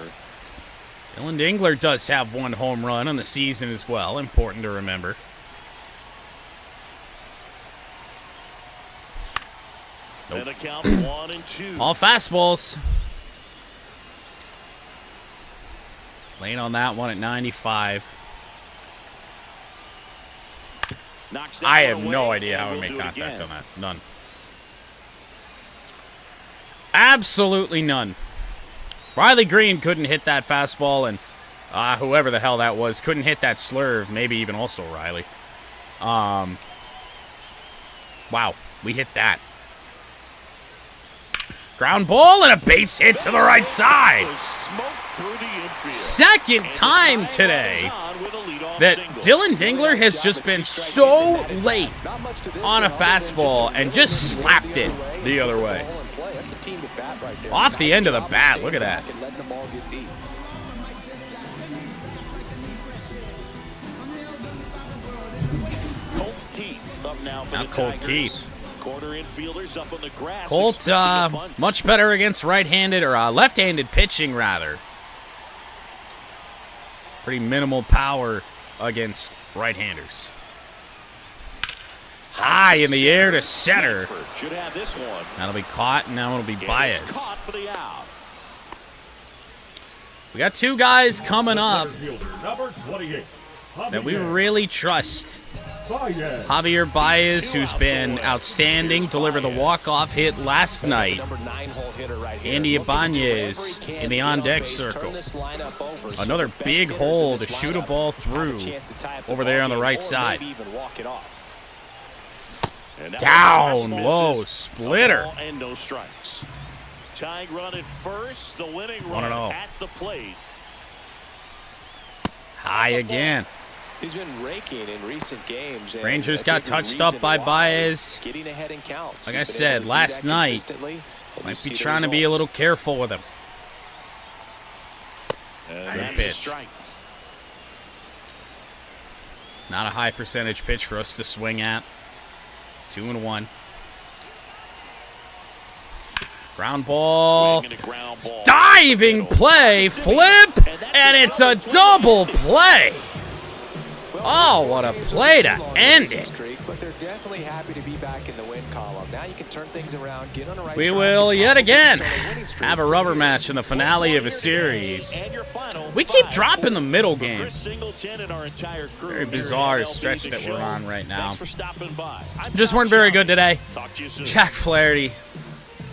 Dylan Dingler does have 1 home run on the season as well. Important to remember. Nope. And a count 1 and 2. All fastballs. Lane on that one at 95. Knocks that I one have no away, idea and how we we'll made do it contact again. on that. None. Absolutely none. Green couldn't hit that fastball, and whoever the hell that was couldn't hit that slurve. Maybe even also Riley. Wow, we hit that. Ground ball and a base hit to the right side. Smoke through the infield. Second And time the today on with a leadoff that single. Dylan Dingler has just been so late Not much to this on a one, other than just fastball a and really just good slapped it away, the other way. ball in play. That's a team at bat right there. Off the Nice end of the job bat, staying look at that. back and letting the ball get deep. Colt Keith up now for Now the Colt Tigers. Keith. Corner infielders up on the grass. Colt, expecting a bunt. much better against right-handed or left-handed pitching, rather. Pretty minimal power against right-handers. High in the air to center. Should have this one. That'll be caught, and now it'll be And Baez. it's caught for the out. We got 2 guys coming up Fielder, number 28. that we Javier really trust. Baez. Javier Baez, who's been outstanding, delivered the walk-off hit last night. Number 9-hole hitter right here. Andy Looking to do Ibanez every can in the to get on-deck base, turn circle. this lineup over so Another the best big hitters hole in to this shoot a lineup ball have a through chance to tie up the over there on the ballgame right or side. maybe even walk it off. And that Down one low, misses. splitter. A ball and no strikes. Tying run at first, the winning 1-0. run at the plate. High again. He's been raking in recent games. And Rangers I got think the touched up reason by why Baez. is getting ahead in counts. Like He's I been said, able to do last that night, consistently, and you Might see be the trying to be a little results. careful with him. And Good that's a pitch. strike. Not a high percentage pitch for us to swing at. 2-1. Ground ball. Swing and a ground ball. Diving play, flip, and it's a double play. Oh, what a play to end it. But they're definitely happy to be back in the win column. Now you can turn things around, get on the right We track, will and yet again start a winning streak have a from rubber here. match in the finale of a series. And your final We keep 5-4 dropping the middle for game. Chris Singleton and our entire crew Very here at bizarre MLB stretch The that we're Show. on right now. Thanks for stopping by. I'm Just Tom weren't very good Shelby. today. Talk to you soon. Jack Flaherty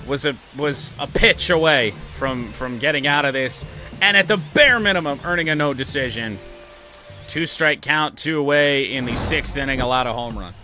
was a pitch away from getting out of this, and at the bare minimum, earning a no decision. 2-strike count, 2 away in the 6th inning, allowed a home run.